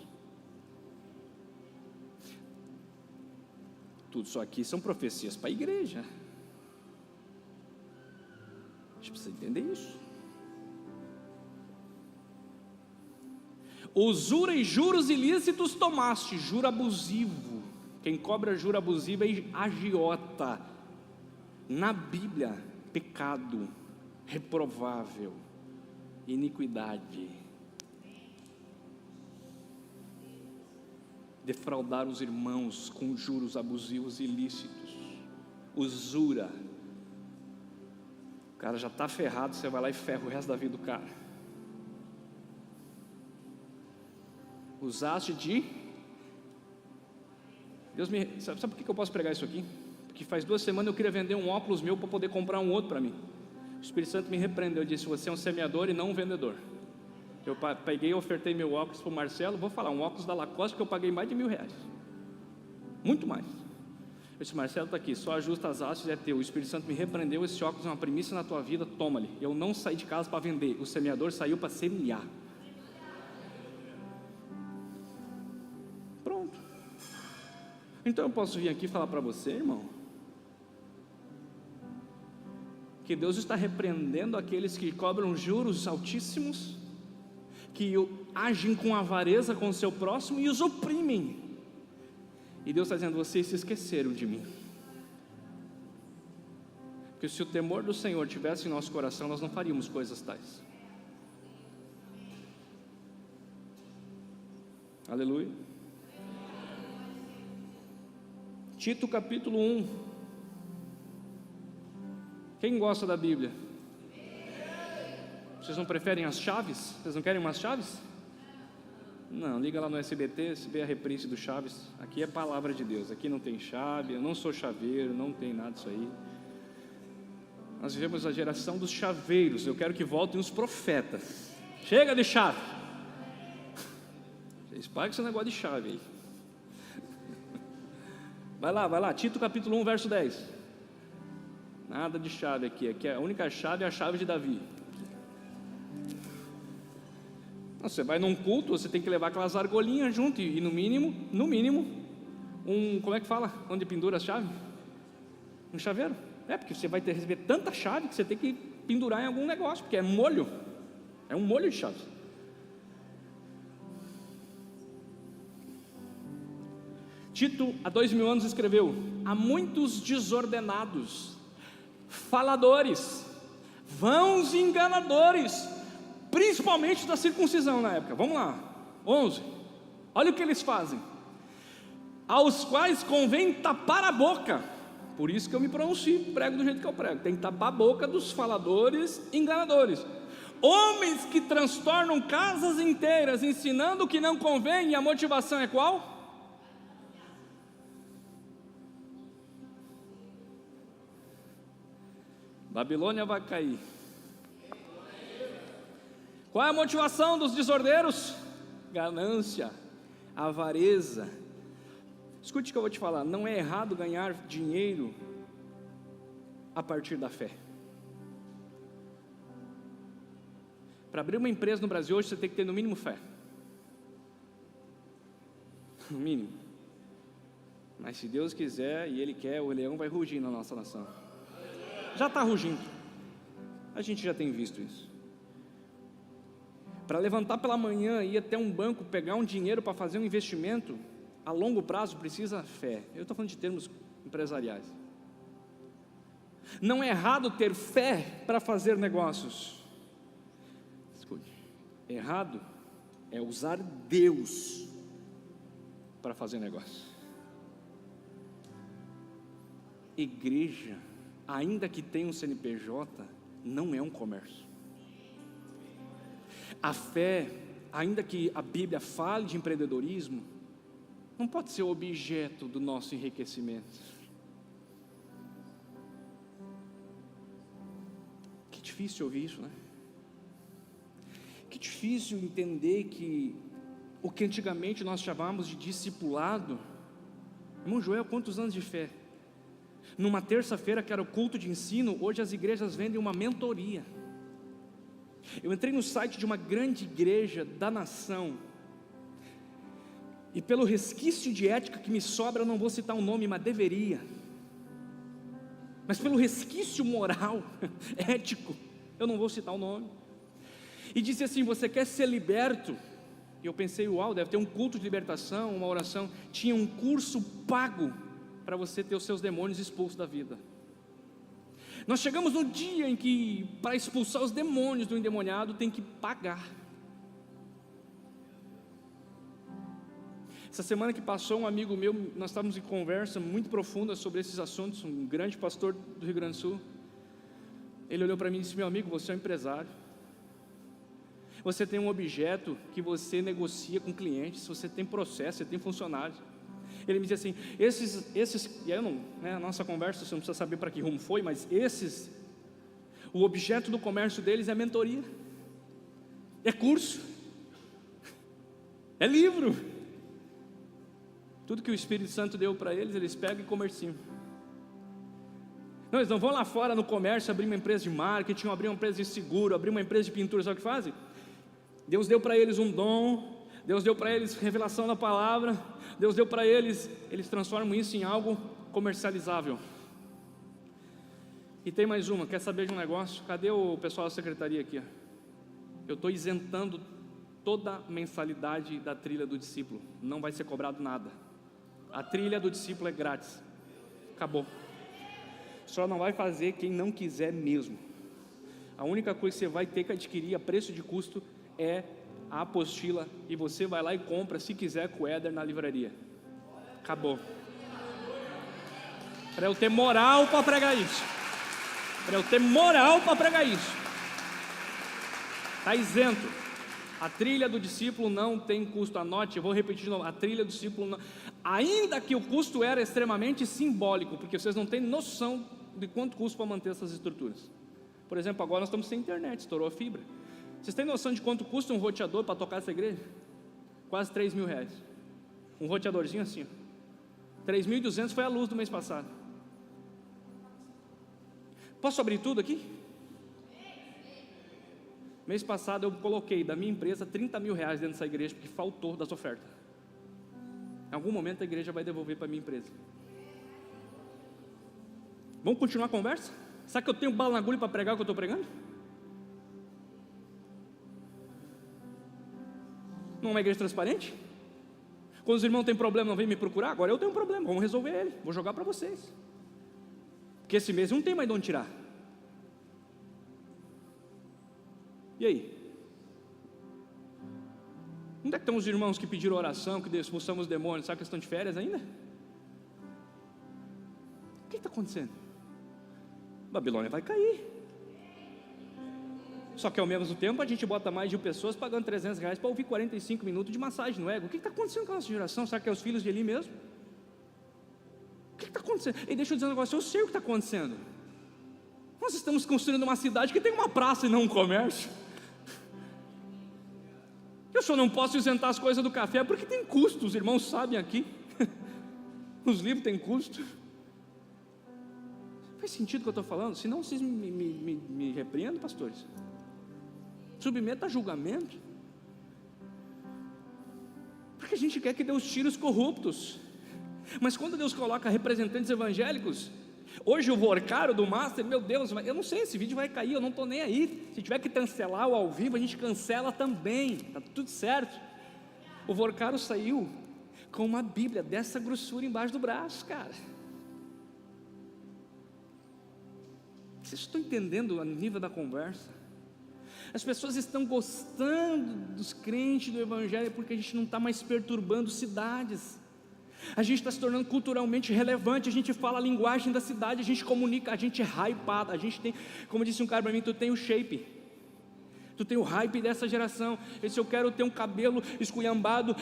Tudo isso aqui são profecias para a igreja. A gente precisa entender isso. Usura e juros ilícitos tomaste, juro abusivo. Quem cobra juro abusivo é agiota. Na Bíblia, pecado, reprovável, iniquidade. Defraudar os irmãos com juros abusivos ilícitos, usura. O cara já está ferrado, você vai lá e ferra o resto da vida do cara. Usaste de... Deus me... Sabe por que eu posso pregar isso aqui? Porque faz 2 semanas eu queria vender um óculos meu para poder comprar um outro para mim. O Espírito Santo me repreendeu, disse: você é um semeador e não um vendedor. Eu peguei e ofertei meu óculos para o Marcelo. Vou falar, um óculos da Lacoste que eu paguei mais de R$1.000, muito mais. Eu disse: Marcelo está aqui, só ajusta as hastes, é teu. O Espírito Santo me repreendeu, esse óculos é uma primícia na tua vida, toma-lhe. Eu não saí de casa para vender, o semeador saiu para semear. Pronto. Então eu posso vir aqui e falar para você, irmão, que Deus está repreendendo aqueles que cobram juros altíssimos, que agem com avareza com o seu próximo e os oprimem. E Deus está dizendo: vocês se esqueceram de mim. Porque se o temor do Senhor tivesse em nosso coração, nós não faríamos coisas tais. Aleluia. Tito capítulo 1. Quem gosta da Bíblia? Vocês não preferem as chaves? Vocês não querem umas chaves? Não, liga lá no SBT, se vê a reprise do Chaves. Aqui é palavra de Deus, aqui não tem chave, eu não sou chaveiro, não tem nada disso aí. Nós vivemos a geração dos chaveiros. Eu quero que voltem os profetas. Chega de chave. Vocês pagam esse negócio de chave aí. Vai lá, Tito capítulo 1, verso 10. Nada de chave aqui, a única chave é a chave de Davi. Você vai num culto, você tem que levar aquelas argolinhas junto e no mínimo, como é que fala? Onde pendura a chave? Um chaveiro. Porque você vai receber tanta chave que você tem que pendurar em algum negócio, porque é molho. É um molho de chave. Tito, há 2000 anos, escreveu: há muitos desordenados, faladores, vãos e enganadores, principalmente da circuncisão na época. Vamos lá, 11. Olha o que eles fazem: aos quais convém tapar a boca. Por isso que eu me pronuncio, prego do jeito que eu prego. Tem que tapar a boca dos faladores enganadores. Homens que transtornam casas inteiras, ensinando o que não convém. E a motivação é qual? Babilônia vai cair. Qual é a motivação dos desordeiros? Ganância, avareza. Escute o que eu vou te falar: não é errado ganhar dinheiro a partir da fé. Para abrir uma empresa no Brasil hoje, você tem que ter no mínimo fé. No mínimo. Mas se Deus quiser e Ele quer, o leão vai rugir na nossa nação. Já está rugindo. A gente já tem visto isso. Para levantar pela manhã, ir até um banco, pegar um dinheiro para fazer um investimento a longo prazo, precisa fé. Eu estou falando de termos empresariais. Não é errado ter fé para fazer negócios. Escute, errado é usar Deus para fazer negócio. Igreja, ainda que tenha um CNPJ, não é um comércio. A fé, ainda que a Bíblia fale de empreendedorismo, não pode ser objeto do nosso enriquecimento. Que difícil ouvir isso, né? Que difícil entender que o que antigamente nós chamávamos de discipulado. Irmão Joel, quantos anos de fé? Numa terça-feira que era o culto de ensino, hoje as igrejas vendem uma mentoria. Eu entrei no site de uma grande igreja da nação, e pelo resquício de ética que me sobra, eu não vou citar o nome, mas deveria. Mas pelo resquício moral, ético, eu não vou citar o nome. E disse assim: você quer ser liberto? E eu pensei: uau, deve ter um culto de libertação, uma oração. Tinha um curso pago para você ter os seus demônios expulsos da vida. Nós chegamos no dia em que, para expulsar os demônios do endemoniado, tem que pagar. Essa semana que passou, um amigo meu, nós estávamos em conversa muito profunda sobre esses assuntos, um grande pastor do Rio Grande do Sul. Ele olhou para mim e disse: meu amigo, você é um empresário. Você tem um objeto que você negocia com clientes, você tem processo, você tem funcionários. Ele me disse assim: e aí eu não, né, a nossa conversa, você não precisa saber para que rumo foi, mas o objeto do comércio deles é mentoria, é curso, é livro. Tudo que o Espírito Santo deu para eles, eles pegam e comerciam. Não, eles não vão lá fora no comércio abrir uma empresa de marketing, abrir uma empresa de seguro, abrir uma empresa de pintura. Sabe o que fazem? Deus deu para eles um dom, Deus deu para eles revelação da palavra, Deus deu para eles transformam isso em algo comercializável. E tem mais uma, quer saber de um negócio? Cadê o pessoal da secretaria aqui? Eu estou isentando toda a mensalidade da trilha do discípulo, não vai ser cobrado nada. A trilha do discípulo é grátis, acabou. Só não vai fazer quem não quiser mesmo. A única coisa que você vai ter que adquirir a preço de custo é a apostila, e você vai lá e compra, se quiser, com o Éder na livraria. Acabou. Para eu ter moral para pregar isso. Para eu ter moral para pregar isso. Está isento. A trilha do discípulo não tem custo. Anote, eu vou repetir de novo. A trilha do discípulo não... Ainda que o custo era extremamente simbólico, porque vocês não têm noção de quanto custa para manter essas estruturas. Por exemplo, agora nós estamos sem internet, estourou a fibra. Vocês têm noção de quanto custa um roteador para tocar essa igreja? Quase R$3.000. Um roteadorzinho assim, 3.200 foi a luz do mês passado. Posso abrir tudo aqui? Mês passado eu coloquei da minha empresa R$30.000 dentro dessa igreja, porque faltou das ofertas. Em algum momento a igreja vai devolver para a minha empresa. Vamos continuar a conversa? Será que eu tenho bala na agulha para pregar o que eu estou pregando? Não é uma igreja transparente? Quando os irmãos têm problema, não vêm me procurar. Agora eu tenho um problema, vamos resolver ele. Vou jogar para vocês. Porque esse mês não tem mais de onde tirar. E aí? Onde é que estão os irmãos que pediram oração, que expulsamos os demônios? Sabe que estão de férias ainda? O que está acontecendo? Babilônia vai cair. Só que ao mesmo tempo a gente bota mais de 1.000 pessoas pagando R$300 para ouvir 45 minutos de massagem no ego. O que está acontecendo com a nossa geração? Será que é os filhos de Eli mesmo? O que está acontecendo? E deixa eu dizer um negócio, eu sei o que está acontecendo. Nós estamos construindo uma cidade que tem uma praça e não um comércio. Eu só não posso isentar as coisas do café porque tem custo, os irmãos sabem aqui. Os livros têm custo. Faz sentido o que eu estou falando? Senão vocês me repreendam, pastores. Submeta a julgamento. Porque a gente quer que Deus tire os corruptos. Mas quando Deus coloca representantes evangélicos, hoje o Vorcaro do Master, meu Deus, eu não sei, esse vídeo vai cair, eu não estou nem aí. Se tiver que cancelar o ao vivo, a gente cancela também, está tudo certo. O Vorcaro saiu com uma Bíblia dessa grossura embaixo do braço, cara. Vocês estão entendendo o nível da conversa? As pessoas estão gostando dos crentes do Evangelho porque a gente não está mais perturbando cidades. A gente está se tornando culturalmente relevante, a gente fala a linguagem da cidade, a gente comunica, a gente é hypado, a gente tem, como disse um cara para mim, tu tem o shape, tu tem o hype dessa geração. Ele disse, eu quero ter um cabelo esculhambado,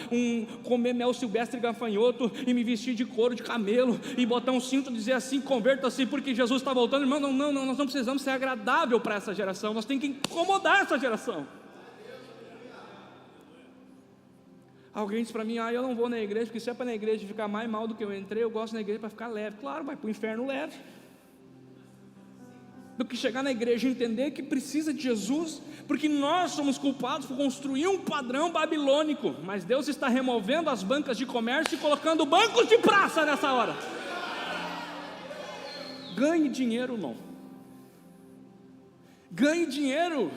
comer mel silvestre gafanhoto, e me vestir de couro de camelo, e botar um cinto e dizer assim, converta-se porque Jesus está voltando. Irmão, não, nós não precisamos ser agradável para essa geração, nós temos que incomodar essa geração. Alguém disse para mim, eu não vou na igreja, porque se é para na igreja ficar mais mal do que eu entrei, eu gosto na igreja para ficar leve. Claro, vai para o inferno leve. Do que chegar na igreja e entender que precisa de Jesus, porque nós somos culpados por construir um padrão babilônico, mas Deus está removendo as bancas de comércio e colocando bancos de praça nessa hora. Ganhe dinheiro, irmão. Ganhe dinheiro.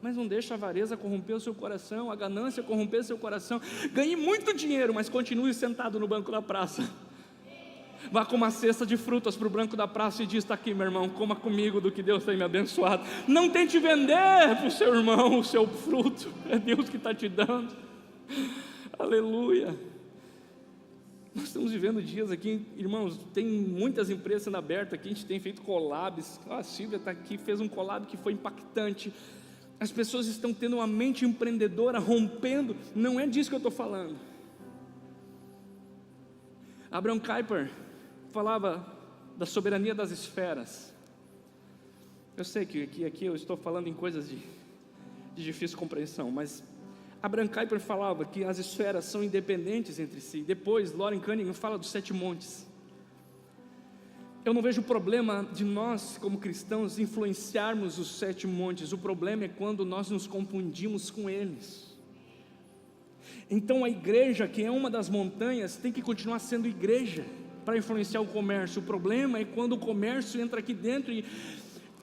Mas não deixe a avareza corromper o seu coração, a ganância corromper o seu coração. Ganhe muito dinheiro, mas continue sentado no banco da praça. Vá com uma cesta de frutas para o banco da praça e diz, está aqui meu irmão, coma comigo do que Deus tem me abençoado. Não tente vender para o seu irmão o seu fruto, é Deus que está te dando. Aleluia. Nós estamos vivendo dias aqui, irmãos, tem muitas empresas sendo abertas aqui, a gente tem feito collabs. A Silvia está aqui, fez um collab que foi impactante. As pessoas estão tendo uma mente empreendedora, rompendo. Não é disso que eu estou falando. Abraham Kuyper falava da soberania das esferas. Eu sei que aqui eu estou falando em coisas de difícil compreensão, mas Abraham Kuyper falava que as esferas são independentes entre si. Depois, Loren Cunningham fala dos 7 montes. Eu não vejo problema de nós, como cristãos, influenciarmos os 7 montes. O problema é quando nós nos confundimos com eles. Então a igreja, que é uma das montanhas, tem que continuar sendo igreja para influenciar o comércio. O problema é quando o comércio entra aqui dentro e,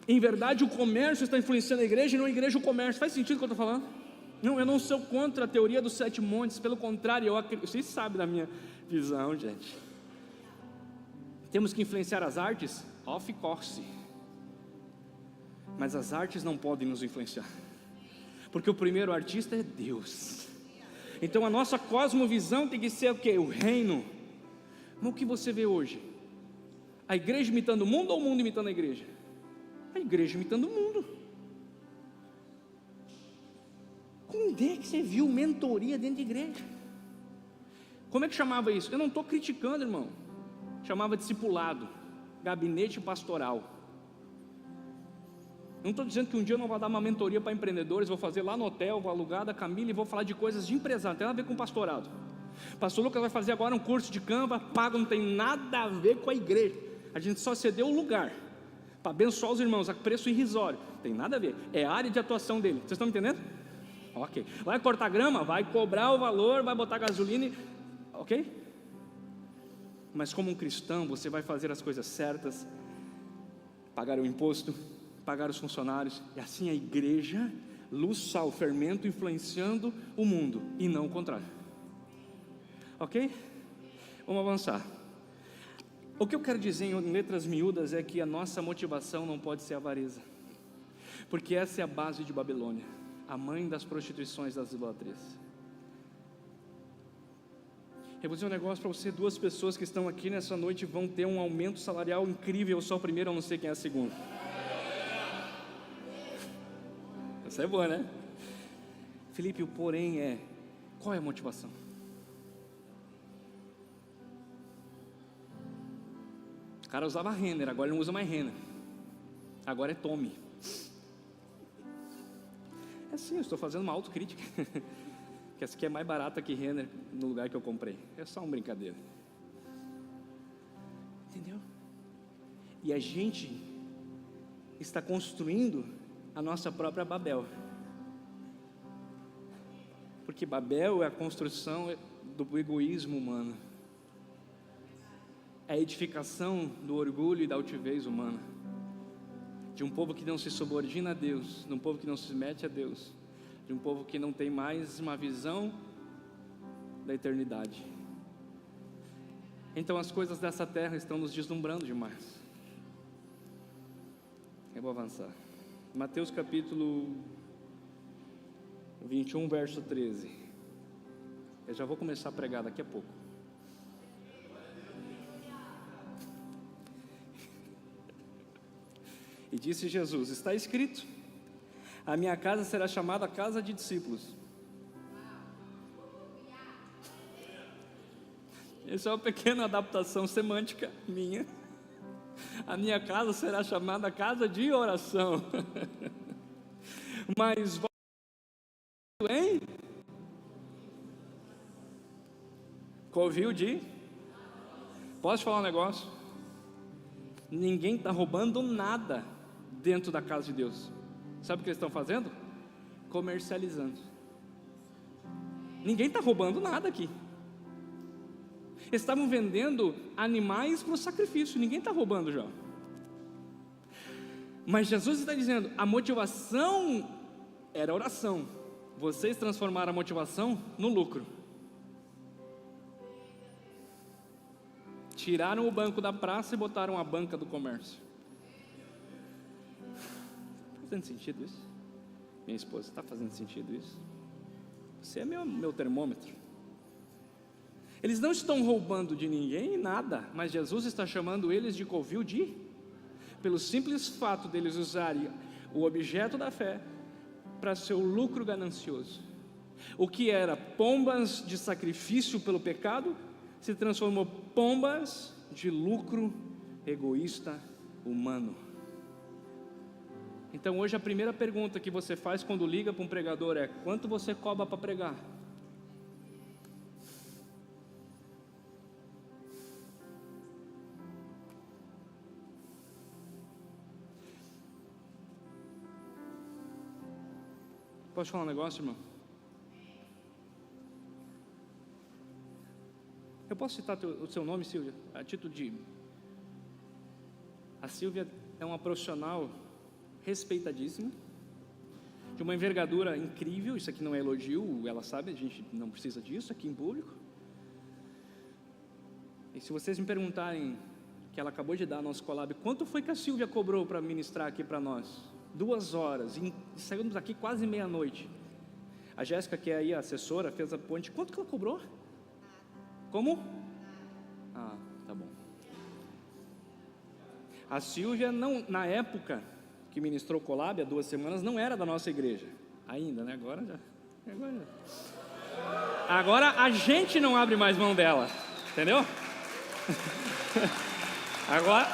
em verdade, o comércio está influenciando a igreja e não a igreja o comércio. Faz sentido o que eu estou falando? Não, eu não sou contra a teoria dos 7 montes, pelo contrário, vocês sabem da minha visão, gente. Temos que influenciar as artes? Of course. Mas as artes não podem nos influenciar, porque o primeiro artista é Deus. Então a nossa cosmovisão tem que ser o quê? O reino. Mas o que você vê hoje? A igreja imitando o mundo ou o mundo imitando a igreja? A igreja imitando o mundo. Quando é que você viu mentoria dentro de igreja? Como é que chamava isso? Eu não estou criticando, irmão. Chamava discipulado, gabinete pastoral. Não estou dizendo que um dia eu não vou dar uma mentoria para empreendedores, vou fazer lá no hotel, vou alugar da Camila e vou falar de coisas de empresário, não tem nada a ver com pastorado. Pastor Lucas vai fazer agora um curso de Canva, pago, não tem nada a ver com a igreja. A gente só cedeu o lugar para abençoar os irmãos a preço irrisório, não tem nada a ver, é a área de atuação dele. Vocês estão me entendendo? Ok. Vai cortar grama? Vai cobrar o valor, vai botar gasolina, ok? Mas como um cristão, você vai fazer as coisas certas, pagar o imposto, pagar os funcionários, e assim a igreja, luz, sal, fermento, influenciando o mundo, e não o contrário. Ok? Vamos avançar. O que eu quero dizer em letras miúdas é que a nossa motivação não pode ser avareza, porque essa é a base de Babilônia, a mãe das prostituições, das idolatrias. Eu vou dizer um negócio para você: 2 pessoas que estão aqui nessa noite vão ter um aumento salarial incrível. Eu sou a primeira, eu não sei quem é a segunda. Essa é boa, né? Felipe, o porém é: qual é a motivação? O cara usava Renner, agora ele não usa mais Renner, agora é Tommy. É assim, eu estou fazendo uma autocrítica. Que essa aqui é mais barata que Renner no lugar que eu comprei. É só uma brincadeira. Entendeu? E a gente está construindo a nossa própria Babel. Porque Babel é a construção do egoísmo humano, é a edificação do orgulho e da altivez humana, de um povo que não se subordina a Deus, de um povo que não se mete a Deus, de um povo que não tem mais uma visão da eternidade. Então as coisas dessa terra estão nos deslumbrando demais. Eu vou avançar. Mateus capítulo 21, verso 13. Eu já vou começar a pregar daqui a pouco. E disse Jesus: está escrito, a minha casa será chamada casa de discípulos. Essa é uma pequena adaptação semântica minha. A minha casa será chamada casa de oração. Mas hein? Covil de? Posso falar um negócio? Ninguém está roubando nada dentro da casa de Deus. Sabe o que eles estão fazendo? Comercializando. Ninguém está roubando nada aqui. Eles estavam vendendo animais para o sacrifício. Ninguém está roubando já. Mas Jesus está dizendo, a motivação era a oração. Vocês transformaram a motivação no lucro. Tiraram o banco da praça e botaram a banca do comércio. Está fazendo sentido isso? Minha esposa, está fazendo sentido isso? Você é meu termômetro. Eles não estão roubando de ninguém nada, mas Jesus está chamando eles de covil pelo simples fato deles usarem o objeto da fé para seu lucro ganancioso. O que era pombas de sacrifício pelo pecado se transformou pombas de lucro egoísta humano. Então hoje a primeira pergunta que você faz quando liga para um pregador é: quanto você cobra para pregar? Posso falar um negócio, irmão? Eu posso citar o seu nome, Silvia? A título de... A Silvia é uma profissional respeitadíssima, de uma envergadura incrível. Isso aqui não é elogio, ela sabe, a gente não precisa disso aqui em público. E se vocês me perguntarem, que ela acabou de dar nosso collab, quanto foi que a Silvia cobrou para ministrar aqui para nós? 2 horas, e saímos daqui quase meia-noite. A Jéssica, que é aí a assessora, fez a ponte. Quanto que ela cobrou? Como? Ah, tá bom. A Silvia, não, na época que ministrou o collab, há 2 semanas, não era da nossa igreja. Ainda, né? Agora já. Agora a gente não abre mais mão dela. Entendeu? Agora,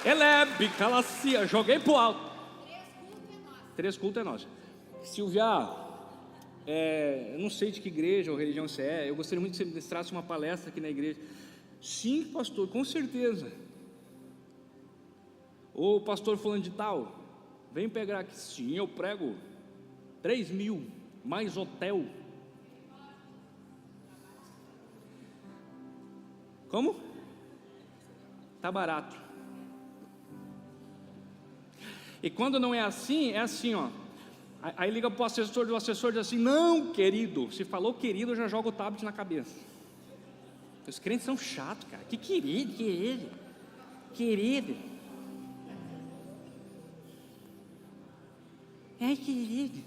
Elebe, Calacia, joguei pro alto. 3 cultos é nosso. Silvia, eu não sei de que igreja ou religião você é. Eu gostaria muito que você ministrasse uma palestra aqui na igreja. Sim, pastor, com certeza. Ô pastor fulano de tal, vem pegar aqui. Sim, eu prego 3.000, mais hotel. Como? Tá barato. E quando não é assim, ó. Aí liga para o assessor, do assessor diz assim: não, querido. Se falou querido, eu já jogo o tablet na cabeça. Os crentes são chatos, cara. Que querido. É, querido.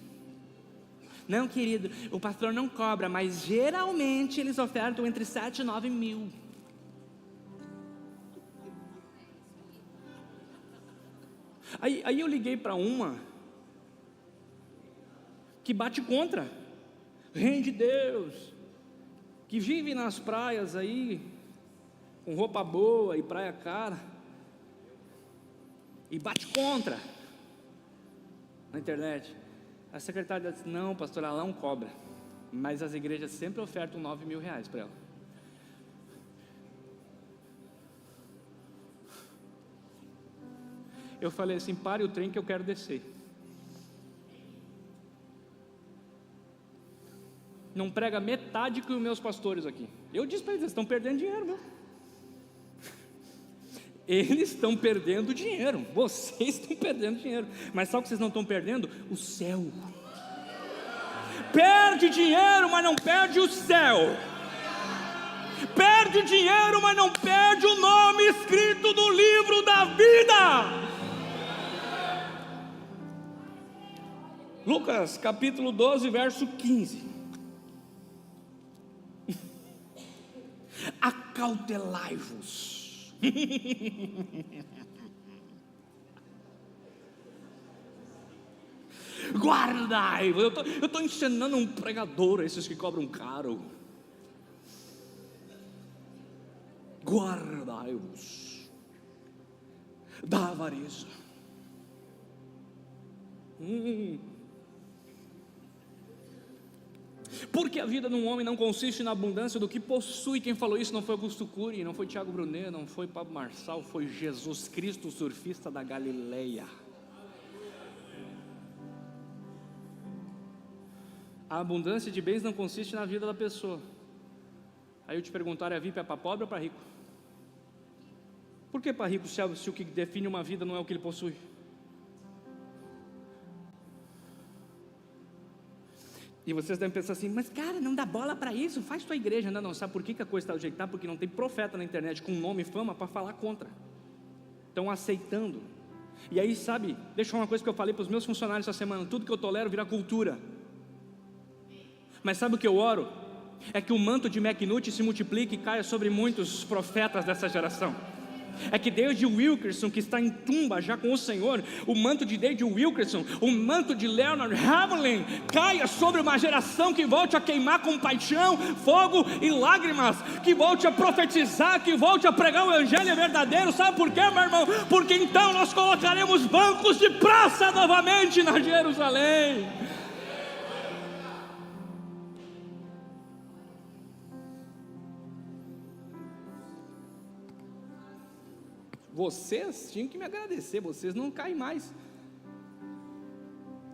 Não, querido, o pastor não cobra, mas geralmente eles ofertam entre 7 e 9 mil. Aí eu liguei para uma que bate contra, reino de Deus, que vive nas praias aí, com roupa boa e praia cara, e bate contra na internet. A secretária disse: não, pastor, ela não cobra, mas as igrejas sempre ofertam 9 mil reais para ela. Eu falei assim: pare o trem que eu quero descer. Não prega metade que os meus pastores aqui. Eu disse para eles: estão perdendo dinheiro, meu. Eles estão perdendo dinheiro. Vocês estão perdendo dinheiro. Mas sabe o que vocês não estão perdendo? O céu. Perde dinheiro, mas não perde o céu. Perde dinheiro, mas não perde o nome escrito no livro da vida. Lucas capítulo 12, verso 15. Acautelai-vos. Guardai-vos. Eu estou ensinando um pregador, esses que cobram caro. Guardai-vos da avareza. Porque a vida de um homem não consiste na abundância do que possui. Quem falou isso não foi Augusto Cury, não foi Tiago Brunet, não foi Pablo Marçal, foi Jesus Cristo, o surfista da Galileia. A abundância de bens não consiste na vida da pessoa. Aí eu te perguntar: a VIP é para pobre ou para rico? Por que para rico, se o que define uma vida não é o que ele possui? E vocês devem pensar assim: mas cara, não dá bola para isso, faz tua igreja. Não, sabe por que a coisa está ajeitada? Porque não tem profeta na internet com nome e fama para falar contra. Estão aceitando. E aí, sabe, deixa eu falar uma coisa que eu falei para os meus funcionários essa semana: tudo que eu tolero vira cultura. Mas sabe o que eu oro? É que o manto de McNulty se multiplique e caia sobre muitos profetas dessa geração. é que David Wilkerson, que está em tumba já com o Senhor, o manto de David Wilkerson, o manto de Leonard Ravenhill, caia sobre uma geração que volte a queimar com paixão, fogo e lágrimas, que volte a profetizar, que volte a pregar o evangelho verdadeiro. Sabe por quê, meu irmão? Porque então nós colocaremos bancos de praça novamente na Jerusalém. Vocês tinham que me agradecer, vocês não caem mais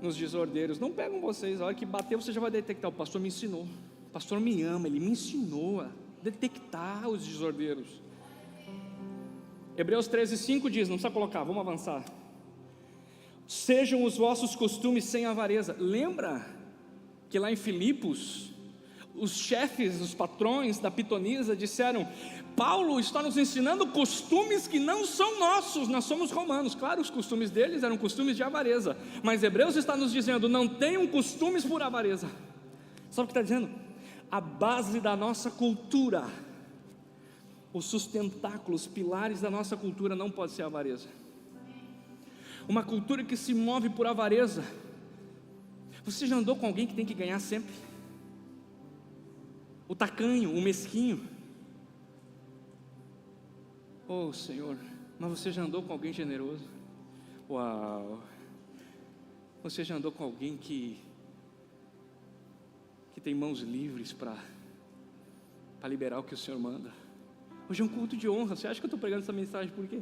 nos desordeiros, não pegam vocês. A hora que bater, você já vai detectar: o pastor me ensinou, o pastor me ama, ele me ensinou a detectar os desordeiros. Hebreus 13:5 diz, não precisa colocar, vamos avançar: sejam os vossos costumes sem avareza. Lembra que lá em Filipos, os chefes, os patrões da pitonisa disseram: Paulo está nos ensinando costumes que não são nossos, nós somos romanos. Claro, os costumes deles eram costumes de avareza, mas Hebreus está nos dizendo: não tenham costumes por avareza. Sabe o que está dizendo? A base da nossa cultura, os sustentáculos, os pilares da nossa cultura não pode ser a avareza. Uma cultura que se move por avareza. Você já andou com alguém que tem que ganhar sempre? O tacanho, o mesquinho. Oh Senhor, mas você já andou com alguém generoso? Uau! Você já andou com alguém que tem mãos livres para liberar o que o Senhor manda? Hoje é um culto de honra. Você acha que eu estou pregando essa mensagem por quê?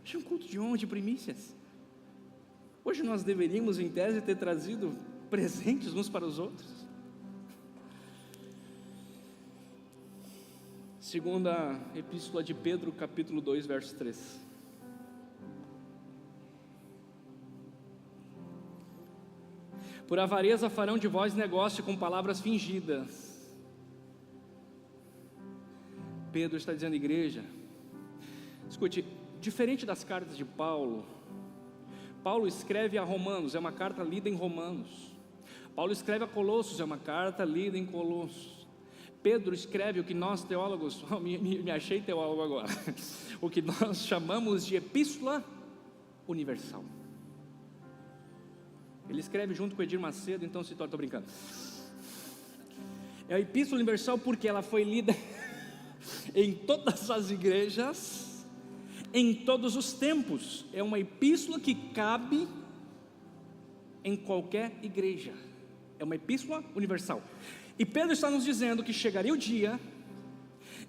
Hoje é um culto de honra, de primícias. Hoje nós deveríamos, em tese, ter trazido presentes uns para os outros. Segunda Epístola de Pedro, capítulo 2, verso 3. Por avareza farão de vós negócio com palavras fingidas. Pedro está dizendo: igreja, escute, diferente das cartas de Paulo, Paulo escreve a Romanos, é uma carta lida em Romanos. Paulo escreve a Colossos, é uma carta lida em Colossos. Pedro escreve o que nós teólogos, me achei teólogo agora, o que nós chamamos de epístola universal. Ele escreve junto com Edir Macedo, então se torna, estou brincando. É a epístola universal porque ela foi lida em todas as igrejas, em todos os tempos. É uma epístola que cabe em qualquer igreja. É uma epístola universal. E Pedro está nos dizendo que chegaria o dia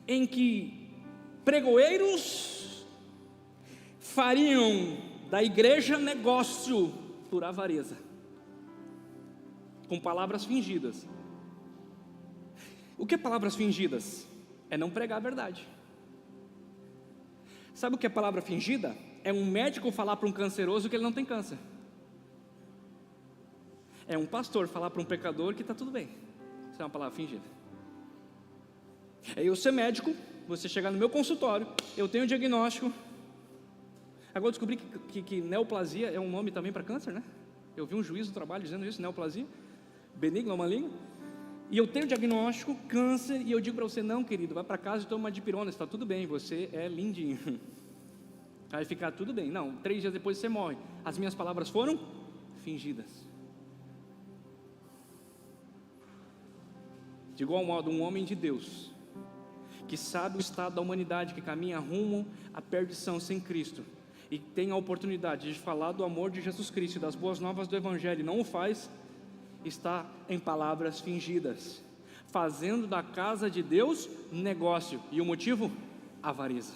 em que pregoeiros fariam da igreja negócio por avareza, com palavras fingidas. O que é palavras fingidas? É não pregar a verdade. Sabe o que é palavra fingida? É um médico falar para um canceroso que ele não tem câncer. É um pastor falar para um pecador que está tudo bem. Isso é uma palavra fingida. É eu ser médico, você chegar no meu consultório, eu tenho um diagnóstico. Agora eu descobri que neoplasia é um nome também para câncer, né? Eu vi um juiz do trabalho dizendo isso, neoplasia, benigno ou maligno. E eu tenho diagnóstico, câncer, e eu digo para você: não, querido, vai para casa e toma uma dipirona, está tudo bem, você é lindinho. Vai ficar tudo bem. Não, 3 dias depois você morre. As minhas palavras foram fingidas. De igual modo, um homem de Deus, que sabe o estado da humanidade, que caminha rumo à perdição sem Cristo, e tem a oportunidade de falar do amor de Jesus Cristo e das boas novas do Evangelho, não o faz, está em palavras fingidas, fazendo da casa de Deus negócio. E o motivo? Avareza.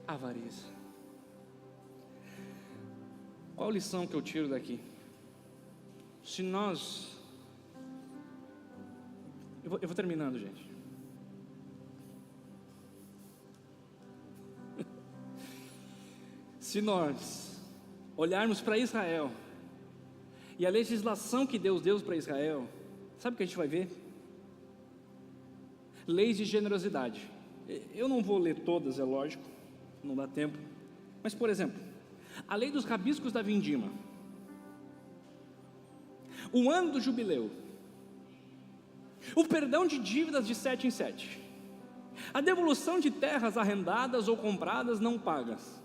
Avareza. Qual a lição que eu tiro daqui? Se nós... Eu vou terminando, gente. Se nós olharmos para Israel e a legislação que Deus deu para Israel, sabe o que a gente vai ver? Leis de generosidade. Eu não vou ler todas, é lógico, não dá tempo. Mas, por exemplo, a lei dos rabiscos da vindima, o ano do jubileu, o perdão de dívidas de 7 em 7, A devolução de terras arrendadas ou compradas não pagas.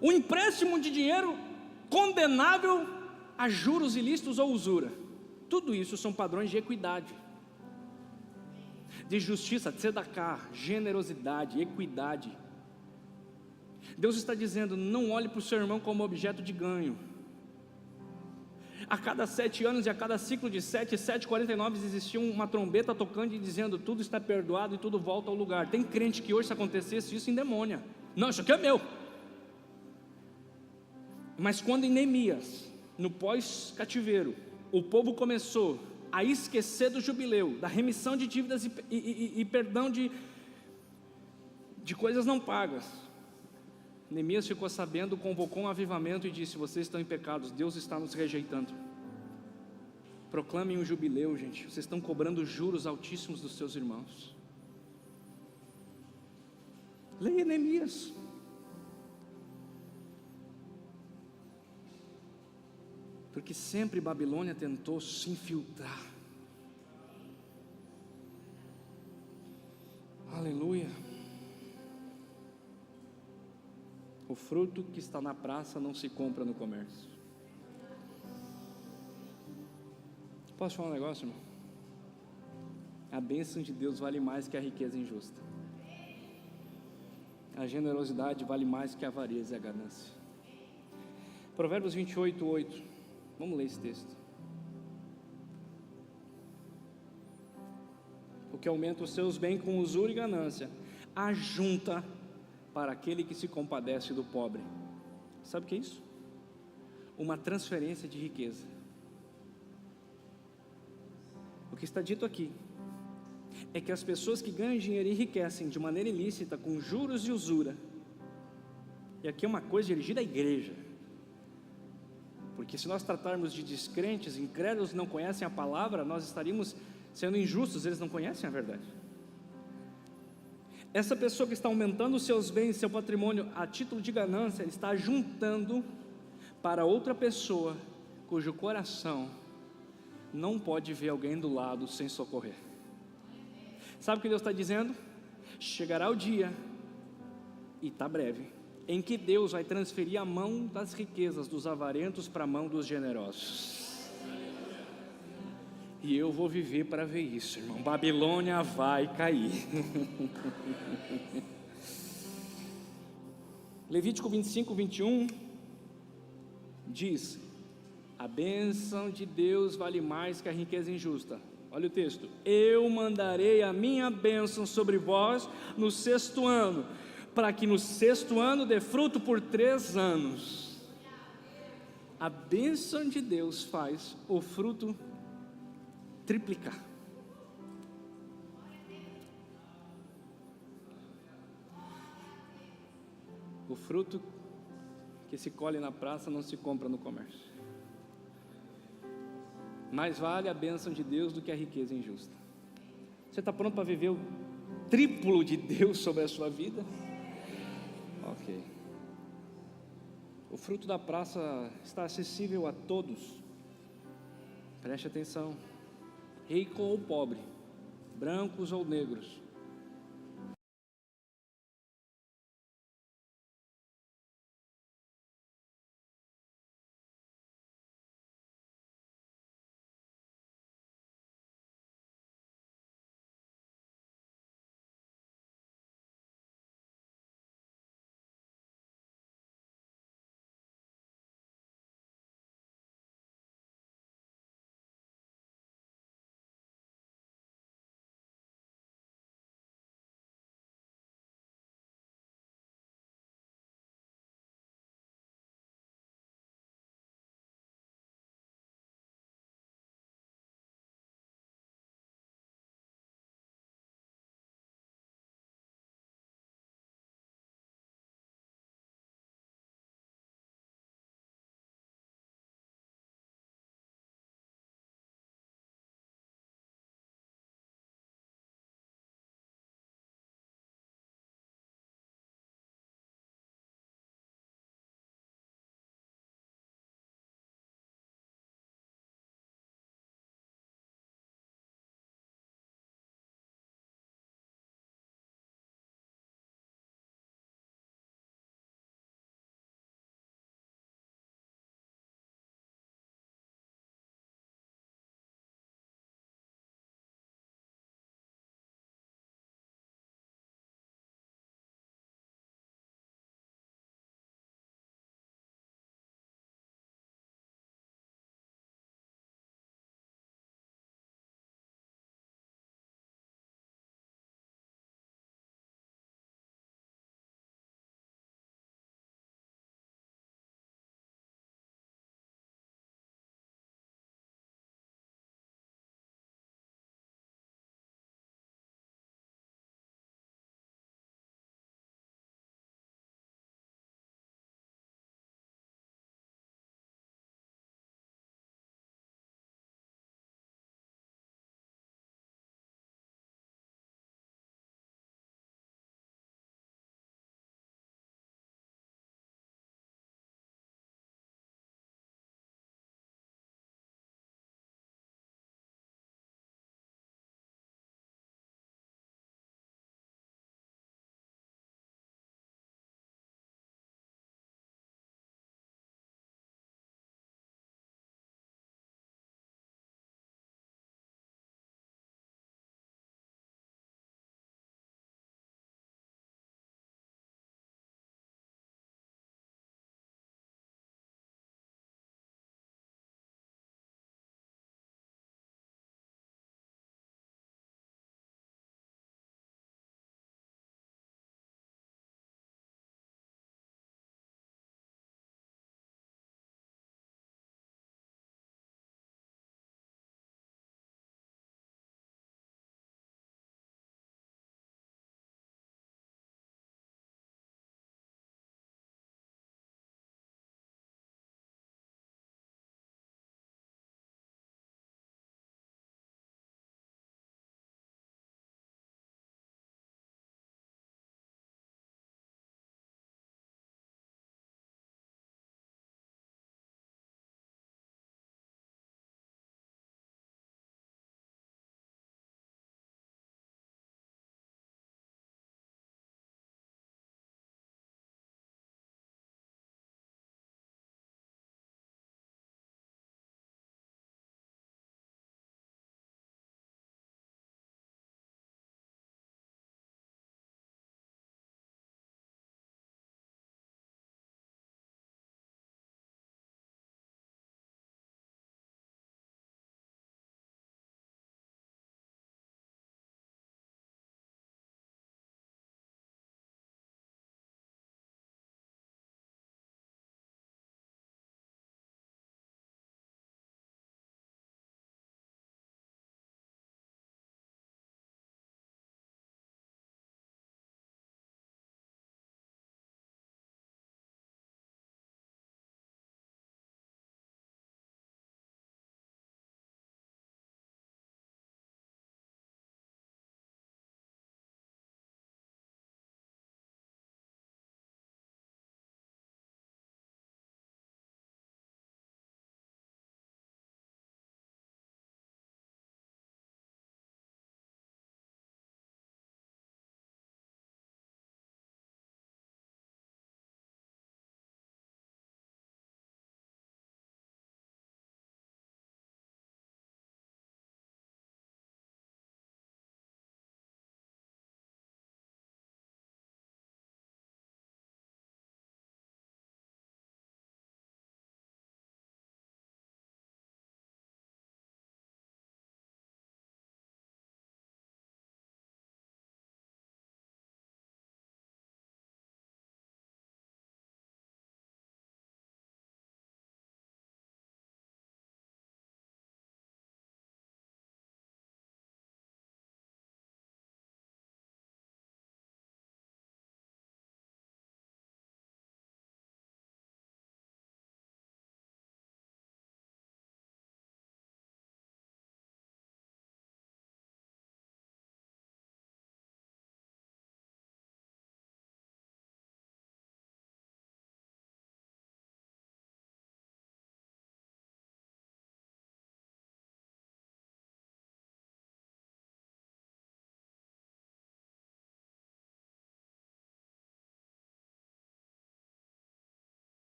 O empréstimo de dinheiro condenável a juros ilícitos ou usura. Tudo isso são padrões de equidade, de justiça, tzedakah, generosidade, equidade. Deus está dizendo: não olhe para o seu irmão como objeto de ganho. A cada 7 anos e a cada ciclo de 749 existia uma trombeta tocando e dizendo: tudo está perdoado e tudo volta ao lugar. Tem crente que hoje, se acontecesse isso, endemônia. Não, isso aqui é meu. Mas quando em Neemias, no pós-cativeiro, o povo começou a esquecer do jubileu, da remissão de dívidas e perdão de coisas não pagas, Neemias ficou sabendo, convocou um avivamento e disse: vocês estão em pecados, Deus está nos rejeitando. Proclamem um jubileu, gente. Vocês estão cobrando juros altíssimos dos seus irmãos. Leia Neemias. Porque sempre Babilônia tentou se infiltrar. Aleluia. O fruto que está na praça não se compra no comércio. Posso falar um negócio, irmão? A bênção de Deus vale mais que a riqueza injusta. A generosidade vale mais que a avareza e a ganância. Provérbios 28, 8. Vamos ler esse texto. O que aumenta os seus bens com usura e ganância, ajunta para aquele que se compadece do pobre. Sabe o que é isso? Uma transferência de riqueza. O que está dito aqui é que as pessoas que ganham dinheiro e enriquecem de maneira ilícita, com juros e usura, e aqui é uma coisa dirigida à igreja, porque se nós tratarmos de descrentes, incrédulos que não conhecem a palavra, nós estaríamos sendo injustos, eles não conhecem a verdade. Essa pessoa que está aumentando os seus bens, seu patrimônio a título de ganância, está juntando para outra pessoa cujo coração não pode ver alguém do lado sem socorrer. Sabe o que Deus está dizendo? Chegará o dia, e está breve, em que Deus vai transferir a mão das riquezas dos avarentos para a mão dos generosos. E eu vou viver para ver isso, irmão. Babilônia vai cair. Levítico 25, 21 diz: a bênção de Deus vale mais que a riqueza injusta. Olha o texto: eu mandarei a minha bênção sobre vós no 6º ano, para que no 6º ano dê fruto por 3 anos. A bênção de Deus faz o fruto triplicar. O fruto que se colhe na praça não se compra no comércio. Mais vale a bênção de Deus do que a riqueza injusta. Você está pronto para viver o triplo de Deus sobre a sua vida? Ok. O fruto da praça está acessível a todos. Preste atenção. Rico ou pobre, brancos ou negros,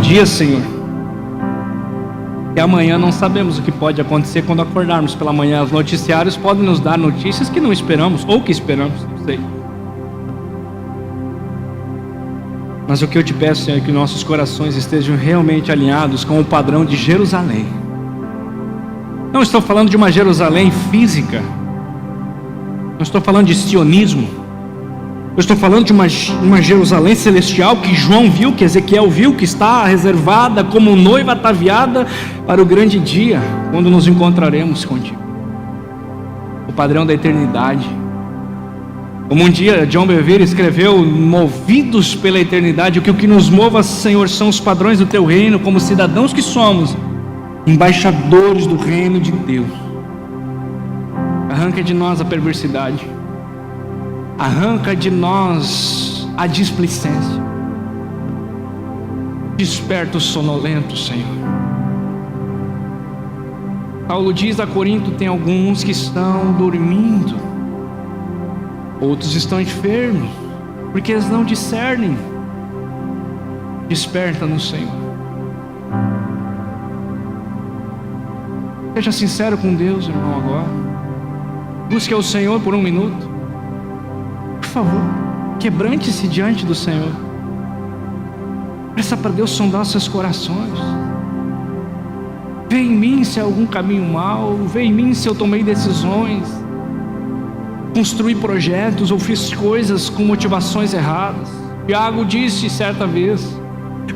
dia, Senhor. E amanhã não sabemos o que pode acontecer quando acordarmos pela manhã. Os noticiários podem nos dar notícias que não esperamos, ou que esperamos, não sei. Mas o que eu te peço, Senhor, é que nossos corações estejam realmente alinhados com o padrão de Jerusalém. Não estou falando de uma Jerusalém física. Não estou falando de sionismo. Eu estou falando de uma Jerusalém celestial que João viu, que Ezequiel viu, que está reservada como noiva ataviada para o grande dia, quando nos encontraremos contigo. O padrão da eternidade. Como um dia John Bevere escreveu, movidos pela eternidade, o que nos mova, Senhor, são os padrões do teu reino, como cidadãos que somos, embaixadores do reino de Deus. Arranca de nós a perversidade. Arranca de nós a displicência. Desperta os sonolentos, Senhor. Paulo diz a Corinto: tem alguns que estão dormindo, outros estão enfermos, porque eles não discernem. Desperta-nos, Senhor. Seja sincero com Deus, irmão, agora. Busque ao Senhor por um minuto. Por favor, quebrante-se diante do Senhor. Peça para Deus sondar seus corações. Vê em mim se há algum caminho mau. Vê em mim se eu tomei decisões, construí projetos ou fiz coisas com motivações erradas. Tiago disse certa vez: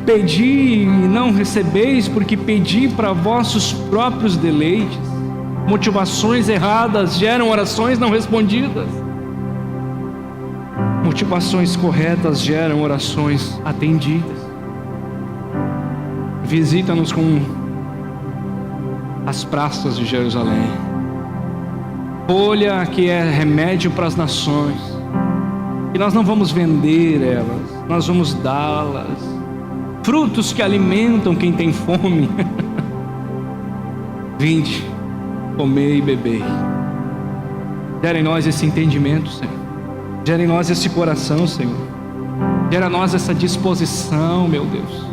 pedi e não recebeis, porque pedi para vossos próprios deleites. Motivações erradas geram orações não respondidas. Motivações corretas geram orações atendidas. Visita-nos com as praças de Jerusalém. Folha que é remédio para as nações. E nós não vamos vender elas, nós vamos dá-las. Frutos que alimentam quem tem fome. Vinde, comei e bebei. Gera em nós esse entendimento, Senhor. Gera em nós esse coração, Senhor. Gera em nós essa disposição, meu Deus.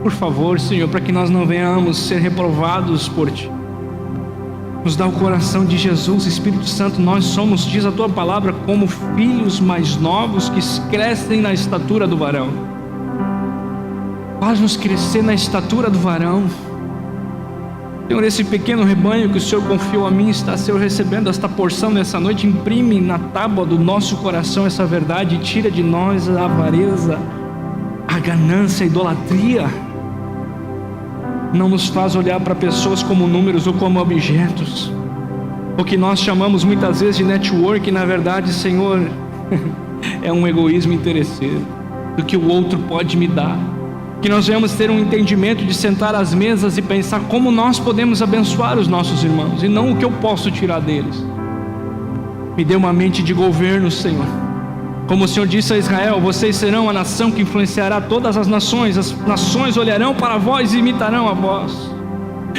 Por favor, Senhor, para que nós não venhamos ser reprovados por Ti. Nos dá o coração de Jesus, Espírito Santo. Nós somos, diz a Tua palavra, como filhos mais novos que crescem na estatura do varão. Faz-nos crescer na estatura do varão. Senhor, esse pequeno rebanho que o Senhor confiou a mim está, Senhor, recebendo esta porção nessa noite. Imprime na tábua do nosso coração essa verdade e tira de nós a avareza, a ganância, a idolatria. Não nos faz olhar para pessoas como números ou como objetos. O que nós chamamos muitas vezes de network, na verdade, Senhor, é um egoísmo interesseiro do que o outro pode me dar. Que nós venhamos ter um entendimento de sentar às mesas e pensar como nós podemos abençoar os nossos irmãos, e não o que eu posso tirar deles. Me dê uma mente de governo, Senhor. Como o Senhor disse a Israel: vocês serão a nação que influenciará todas as nações olharão para vós e imitarão a vós.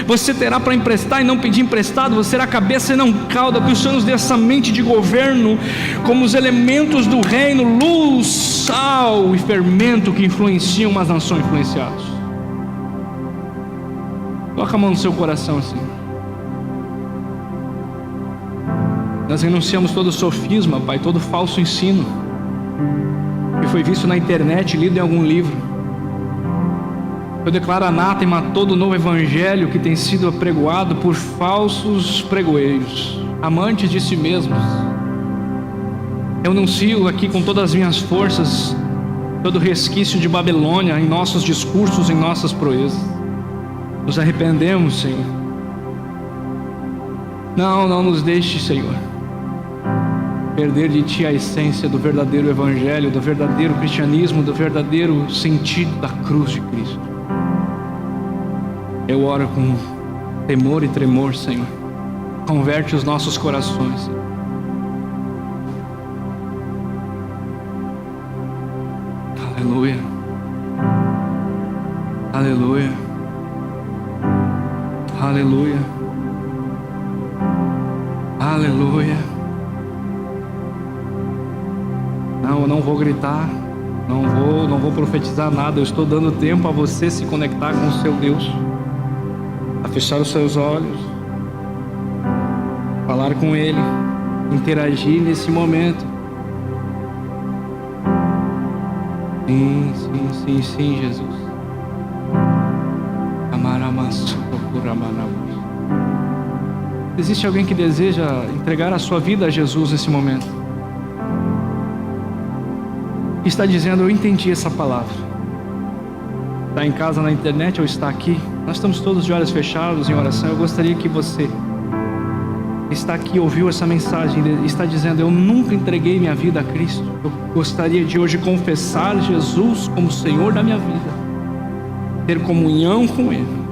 Você terá para emprestar e não pedir emprestado, você será cabeça e não cauda. Que o Senhor nos dê essa mente de governo, como os elementos do reino, luz, sal e fermento que influenciam, mas não são influenciados. Coloca a mão no seu coração assim. Nós renunciamos todo sofisma, Pai, todo falso ensino que foi visto na internet, lido em algum livro. Eu declaro anátema a todo novo evangelho que tem sido apregoado por falsos pregoeiros, amantes de si mesmos. Eu anuncio aqui com todas as minhas forças todo resquício de Babilônia em nossos discursos, em nossas proezas. Nos arrependemos, Senhor. Não nos deixe, Senhor, perder de Ti a essência do verdadeiro evangelho, do verdadeiro cristianismo, do verdadeiro sentido da cruz de Cristo. Eu oro com temor e tremor, Senhor. Converte os nossos corações, Senhor. Aleluia. Aleluia. Aleluia. Aleluia. Não, eu não vou gritar, Não vou profetizar nada. Eu estou dando tempo a você se conectar com o seu Deus, a fechar os seus olhos, falar com Ele, interagir nesse momento. Sim, Jesus. Existe alguém que deseja entregar a sua vida a Jesus nesse momento? E está dizendo: eu entendi essa palavra. Está em casa, na internet, ou está aqui? Nós estamos todos de olhos fechados em oração. Eu gostaria que você está aqui, ouviu essa mensagem e está dizendo: eu nunca entreguei minha vida a Cristo. Eu gostaria de hoje confessar Jesus como Senhor da minha vida, ter comunhão com Ele.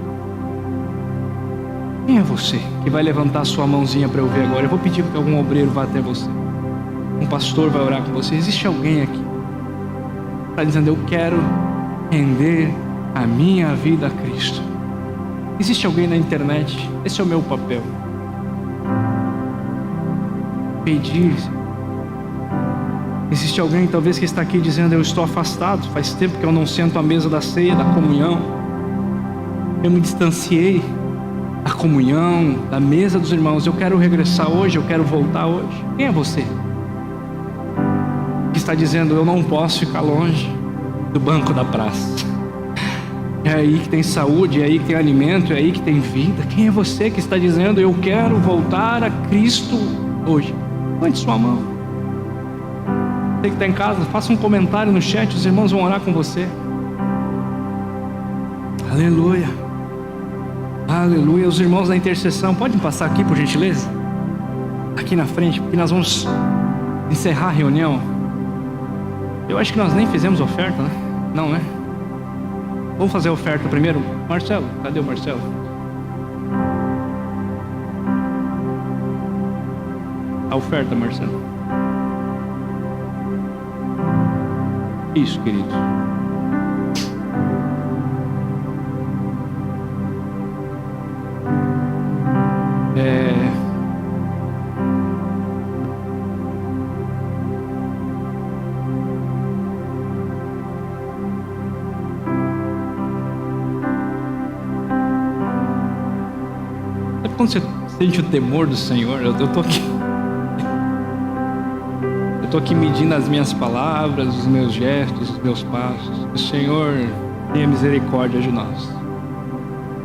Quem é você que vai levantar sua mãozinha para eu ver agora? Eu vou pedir que algum obreiro vá até você, um pastor vai orar com você. Existe alguém aqui que está dizendo: eu quero render a minha vida a Cristo? Existe alguém na internet? Esse é o meu papel, pedir. Existe alguém talvez que está aqui dizendo: eu estou afastado, faz tempo que eu não sento à mesa da ceia, da comunhão, eu me distanciei da comunhão, da mesa dos irmãos. Eu quero regressar hoje, eu quero voltar hoje. Quem é você que está dizendo: eu não posso ficar longe do banco da praça? É aí que tem saúde, é aí que tem alimento, é aí que tem vida. Quem é você que está dizendo: eu quero voltar a Cristo hoje? Levante sua mão. Você que está em casa, faça um comentário no chat, os irmãos vão orar com você. Aleluia, aleluia. Os irmãos da intercessão, podem passar aqui por gentileza? Aqui na frente, porque nós vamos encerrar a reunião. Eu acho que nós nem fizemos oferta, né? Não, né? Vamos fazer a oferta primeiro. Marcelo, cadê o Marcelo? A oferta, Marcelo. Isso, querido. Sabe quando você sente o temor do Senhor? Eu tô aqui. Estou aqui medindo as minhas palavras, os meus gestos, os meus passos. O Senhor tenha misericórdia de nós.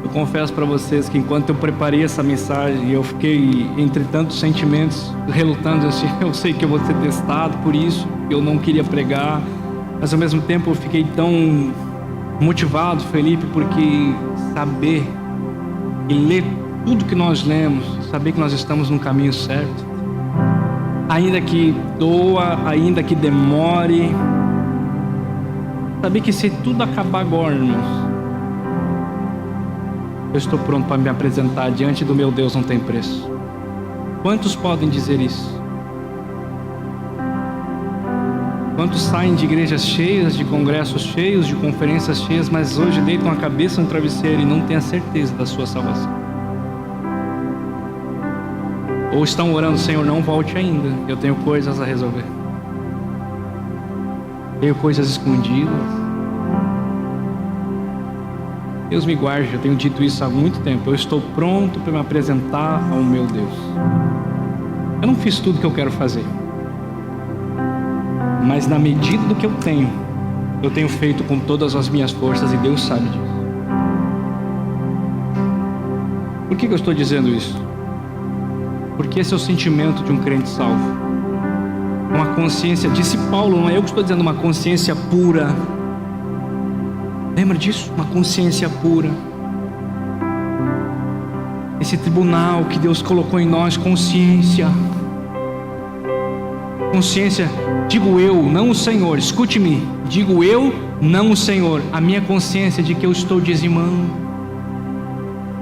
Eu confesso para vocês que enquanto eu preparei essa mensagem, eu fiquei entre tantos sentimentos, relutando assim: eu sei que eu vou ser testado por isso, eu não queria pregar, mas ao mesmo tempo eu fiquei tão motivado, Felipe, porque saber e ler tudo que nós lemos, saber que nós estamos no caminho certo, ainda que doa, ainda que demore, saber que se tudo acabar agora, irmãos, eu estou pronto para me apresentar diante do meu Deus, não tem preço. Quantos podem dizer isso? Quantos saem de igrejas cheias, de congressos cheios, de conferências cheias, mas hoje deitam a cabeça no travesseiro e não têm a certeza da sua salvação? Ou estão orando: Senhor, não volte ainda, eu tenho coisas a resolver, tenho coisas escondidas. Deus me guarde, eu tenho dito isso há muito tempo. Eu estou pronto para me apresentar ao meu Deus. Eu não fiz tudo que eu quero fazer, mas na medida do que eu tenho feito com todas as minhas forças, e Deus sabe disso. Por que eu estou dizendo isso? Porque esse é o sentimento de um crente salvo. Uma consciência, disse Paulo, não é eu que estou dizendo, uma consciência pura. Lembra disso? Uma consciência pura. Esse tribunal que Deus colocou em nós, consciência. Consciência, digo eu, não o Senhor, escute-me. Digo eu, não o Senhor. A minha consciência de que eu estou dizimando,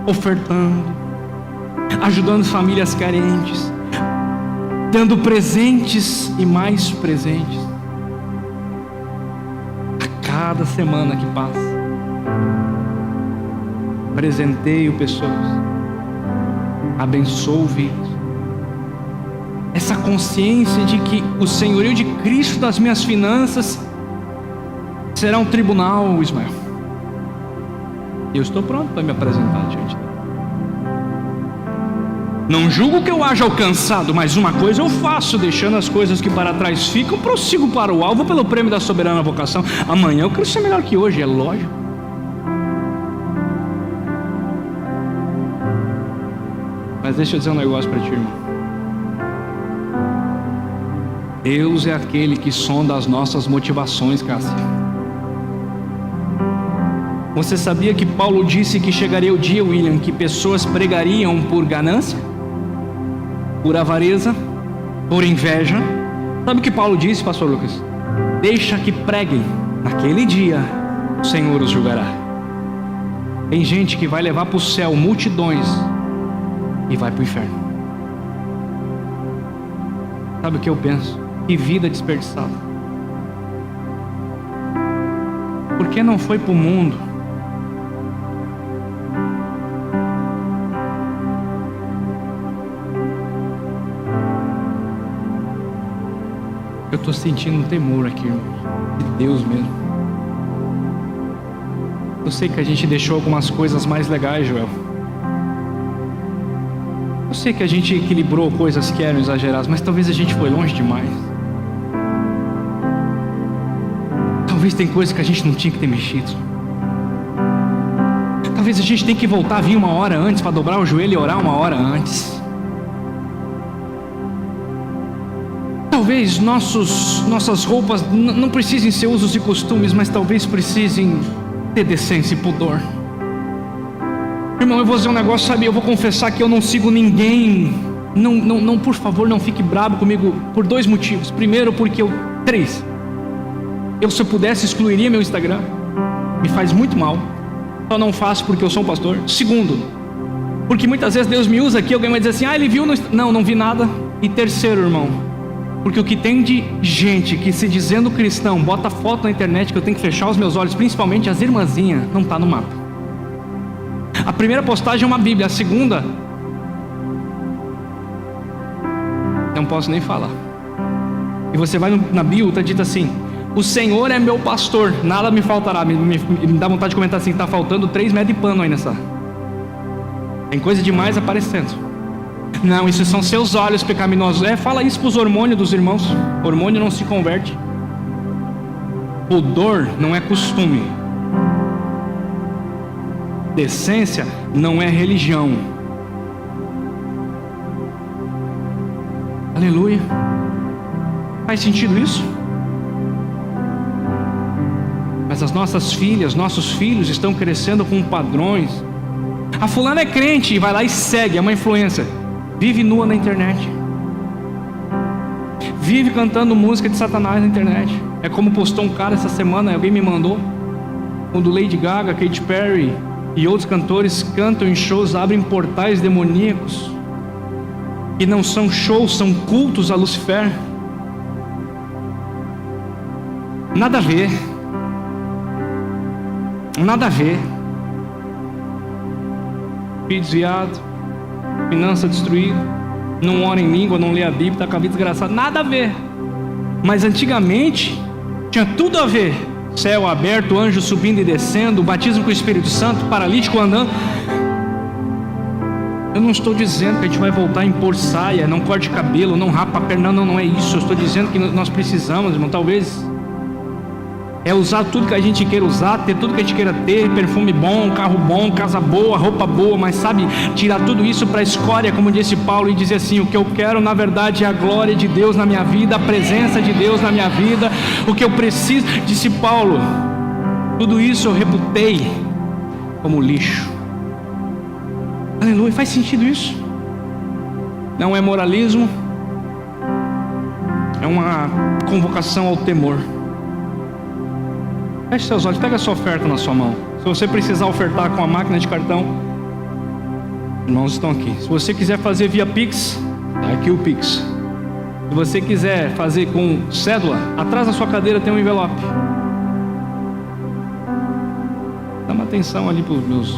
ofertando, ajudando famílias carentes, dando presentes e mais presentes. A cada semana que passa, presenteio pessoas, abençoo vidas. Essa consciência de que o senhorio de Cristo das minhas finanças será um tribunal, Ismael. E eu estou pronto para me apresentar diante dele. Não julgo que eu haja alcançado, mas uma coisa eu faço, deixando as coisas que para trás ficam, prossigo para o alvo pelo prêmio da soberana vocação. Amanhã eu quero ser melhor que hoje, é lógico. Mas deixa eu dizer um negócio para ti, irmão. Deus é aquele que sonda as nossas motivações, Cássia. Você sabia que Paulo disse que chegaria o dia, William, que pessoas pregariam por ganância, por avareza, por inveja? Sabe o que Paulo disse, pastor Lucas? Deixa que preguem, naquele dia o Senhor os julgará. Tem gente que vai levar para o céu multidões e vai para o inferno. Sabe o que eu penso? Que vida desperdiçada. Por que não foi para o mundo? Eu estou sentindo um temor aqui, irmão, de Deus mesmo. Eu sei que a gente deixou algumas coisas mais legais, Joel. Eu sei que a gente equilibrou coisas que eram exageradas, mas talvez a gente foi longe demais. Talvez tem coisas que a gente não tinha que ter mexido. Talvez a gente tenha que voltar a vir uma hora antes para dobrar o joelho e orar uma hora antes. Talvez nossas roupas não precisem ser usos e costumes, mas talvez precisem ter decência e pudor. Irmão, eu vou dizer um negócio, sabe? Eu vou confessar que eu não sigo ninguém. Não, por favor, não fique bravo comigo por 2 motivos. Primeiro, porque 3. Eu, se eu pudesse, excluiria meu Instagram. Me faz muito mal. Só não faço porque eu sou um pastor. Segundo, porque muitas vezes Deus me usa aqui, alguém vai dizer assim, ele viu no... Não vi nada. E terceiro, irmão, porque o que tem de gente que se dizendo cristão, bota foto na internet que eu tenho que fechar os meus olhos, principalmente as irmãzinhas, não está no mapa. A primeira postagem é uma Bíblia, a segunda, não posso nem falar. E você vai na bio, está dito assim, o Senhor é meu pastor, nada me faltará. Me dá vontade de comentar assim, está faltando 3 metros de pano aí nessa. Tem coisa demais aparecendo. Não, isso são seus olhos pecaminosos. Fala isso para os hormônios dos irmãos. Hormônio não se converte. Pudor não é costume. Decência não é religião. Aleluia. Faz sentido isso? Mas as nossas filhas, nossos filhos estão crescendo com padrões. A fulana é crente e vai lá e segue, é uma influência. Vive nua na internet. Vive cantando música de Satanás na internet. É como postou um cara essa semana, alguém me mandou, quando Lady Gaga, Katy Perry e outros cantores cantam em shows, abrem portais demoníacos. E não são shows, são cultos a Lucifer. Nada a ver. Nada a ver. Filho desviado, finança destruída, não ora em língua, não lê a Bíblia, está com a vida desgraçada. Nada a ver. Mas antigamente tinha tudo a ver. Céu aberto, anjo subindo e descendo, batismo com o Espírito Santo, paralítico andando. Eu não estou dizendo que a gente vai voltar a impor saia, não corte cabelo, não rapa a perna, não é isso. Eu estou dizendo que nós precisamos, irmão, talvez é usar tudo que a gente queira usar, ter tudo que a gente queira ter, perfume bom, carro bom, casa boa, roupa boa, mas sabe, tirar tudo isso para a escória, como disse Paulo, e dizer assim, o que eu quero na verdade é a glória de Deus na minha vida, a presença de Deus na minha vida, o que eu preciso, disse Paulo, tudo isso eu reputei como lixo. Aleluia, faz sentido isso? Não é moralismo, é uma convocação ao temor. Feche seus olhos, pega a sua oferta na sua mão. Se você precisar ofertar com a máquina de cartão, irmãos estão aqui. Se você quiser fazer via Pix, está aqui o Pix. Se você quiser fazer com cédula, atrás da sua cadeira tem um envelope. Dá uma atenção ali para os meus.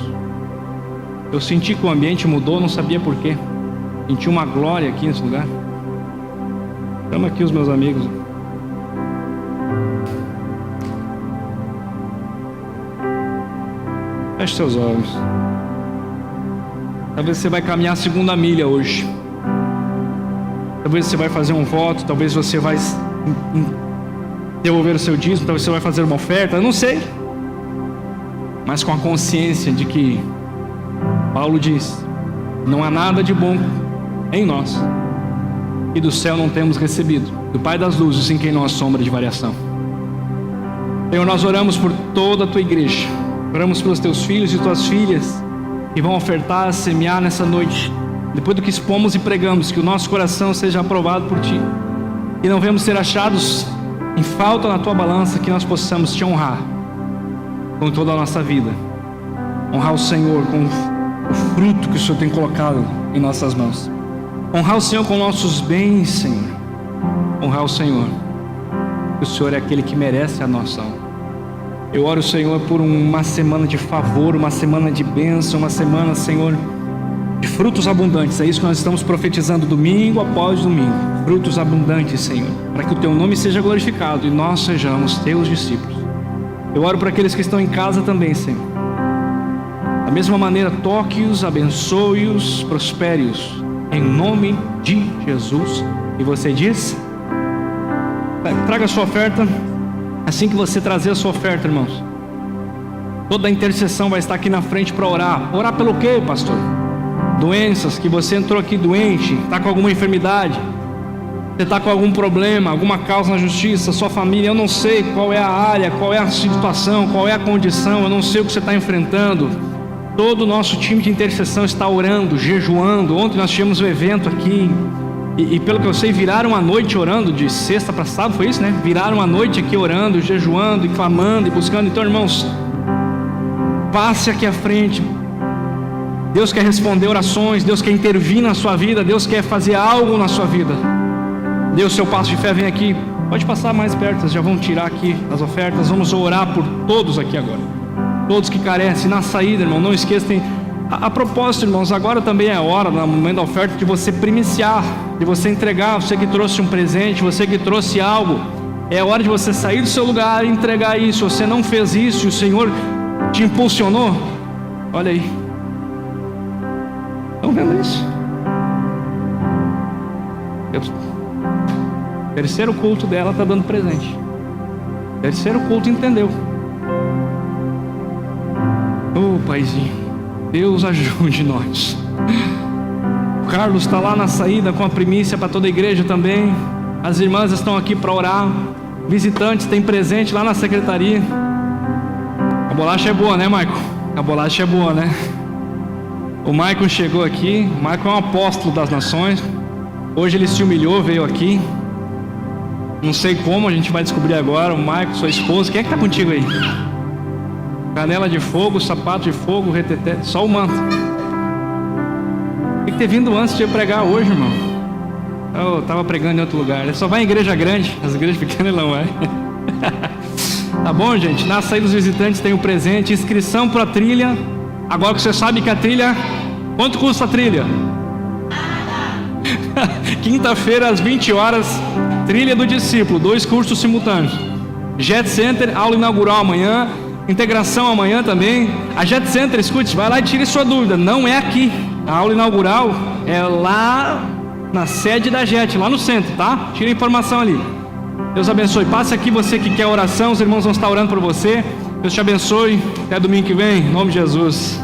Eu senti que o ambiente mudou, não sabia porquê. Senti uma glória aqui nesse lugar. Estamos aqui os meus amigos. Feche seus olhos. Talvez você vai caminhar a segunda milha hoje. Talvez você vai fazer um voto, talvez você vai devolver o seu dízimo, talvez você vai fazer uma oferta, eu não sei. Mas com a consciência de que Paulo diz: não há nada de bom em nós e do céu não temos recebido, do Pai das luzes em quem não há sombra de variação. Senhor, nós oramos por toda a tua igreja, oramos pelos teus filhos e tuas filhas que vão ofertar, semear nessa noite. Depois do que expomos e pregamos, que o nosso coração seja aprovado por ti, e não venhamos ser achados em falta na tua balança, que nós possamos te honrar com toda a nossa vida, honrar o Senhor com o fruto que o Senhor tem colocado em nossas mãos, honrar o Senhor com nossos bens, Senhor, honrar o Senhor, que o Senhor é aquele que merece a nossa honra. Eu oro, Senhor, por uma semana de favor, uma semana de bênção, uma semana, Senhor, de frutos abundantes. É isso que nós estamos profetizando domingo após domingo. Frutos abundantes, Senhor, para que o teu nome seja glorificado e nós sejamos teus discípulos. Eu oro por aqueles que estão em casa também, Senhor. Da mesma maneira, toque-os, abençoe-os, prospere-os, em nome de Jesus. E você diz: traga a sua oferta. Assim que você trazer a sua oferta, irmãos, toda a intercessão vai estar aqui na frente para orar. Orar pelo quê, pastor? Doenças, que você entrou aqui doente, está com alguma enfermidade, você está com algum problema, alguma causa na justiça, sua família, eu não sei qual é a área, qual é a situação, qual é a condição, eu não sei o que você está enfrentando. Todo o nosso time de intercessão está orando, jejuando. Ontem nós tivemos um evento aqui, e pelo que eu sei, viraram a noite orando, de sexta para sábado, foi isso, né? Viraram a noite aqui orando, jejuando, e clamando, e buscando. Então, irmãos, passe aqui à frente. Deus quer responder orações, Deus quer intervir na sua vida, Deus quer fazer algo na sua vida. Dê o seu passo de fé, vem aqui. Pode passar mais perto, já vão tirar aqui as ofertas. Vamos orar por todos aqui agora, todos que carecem. Na saída, irmão, não esqueçam. A propósito, irmãos, agora também é a hora, no momento da oferta, de você primiciar, de você entregar. Você que trouxe um presente, você que trouxe algo, é a hora de você sair do seu lugar e entregar isso. Você não fez isso e o Senhor te impulsionou, olha aí. Estão vendo isso? Terceiro culto dela está dando presente. Terceiro culto entendeu. Paizinho, Deus ajude nós. O Carlos está lá na saída com a primícia para toda a igreja também. As irmãs estão aqui para orar. Visitantes tem presente lá na secretaria. A bolacha é boa, né, Maicon? A bolacha é boa, né? O Maicon chegou aqui. O Maicon é um apóstolo das nações. Hoje ele se humilhou, veio aqui. Não sei como, a gente vai descobrir agora. O Maicon, sua esposa. Quem é que está contigo aí? Canela de fogo, sapato de fogo, reteté, só o manto. Tem que ter vindo antes de eu pregar hoje, irmão. Eu estava pregando em outro lugar. Ele só vai em igreja grande, as igrejas pequenas ele não vai. Tá bom, gente? Na saída dos visitantes tem o presente, inscrição para a trilha. Agora que você sabe que a trilha, quanto custa a trilha? Quinta-feira às 20 horas, trilha do discípulo, 2 cursos simultâneos. Jet Center, aula inaugural amanhã. Integração amanhã também. A Jet Center, escute, vai lá e tire sua dúvida. Não é aqui. A aula inaugural é lá na sede da Jet, lá no centro, tá? Tira a informação ali. Deus abençoe. Passe aqui você que quer oração. Os irmãos vão estar orando por você. Deus te abençoe. Até domingo que vem. Em nome de Jesus.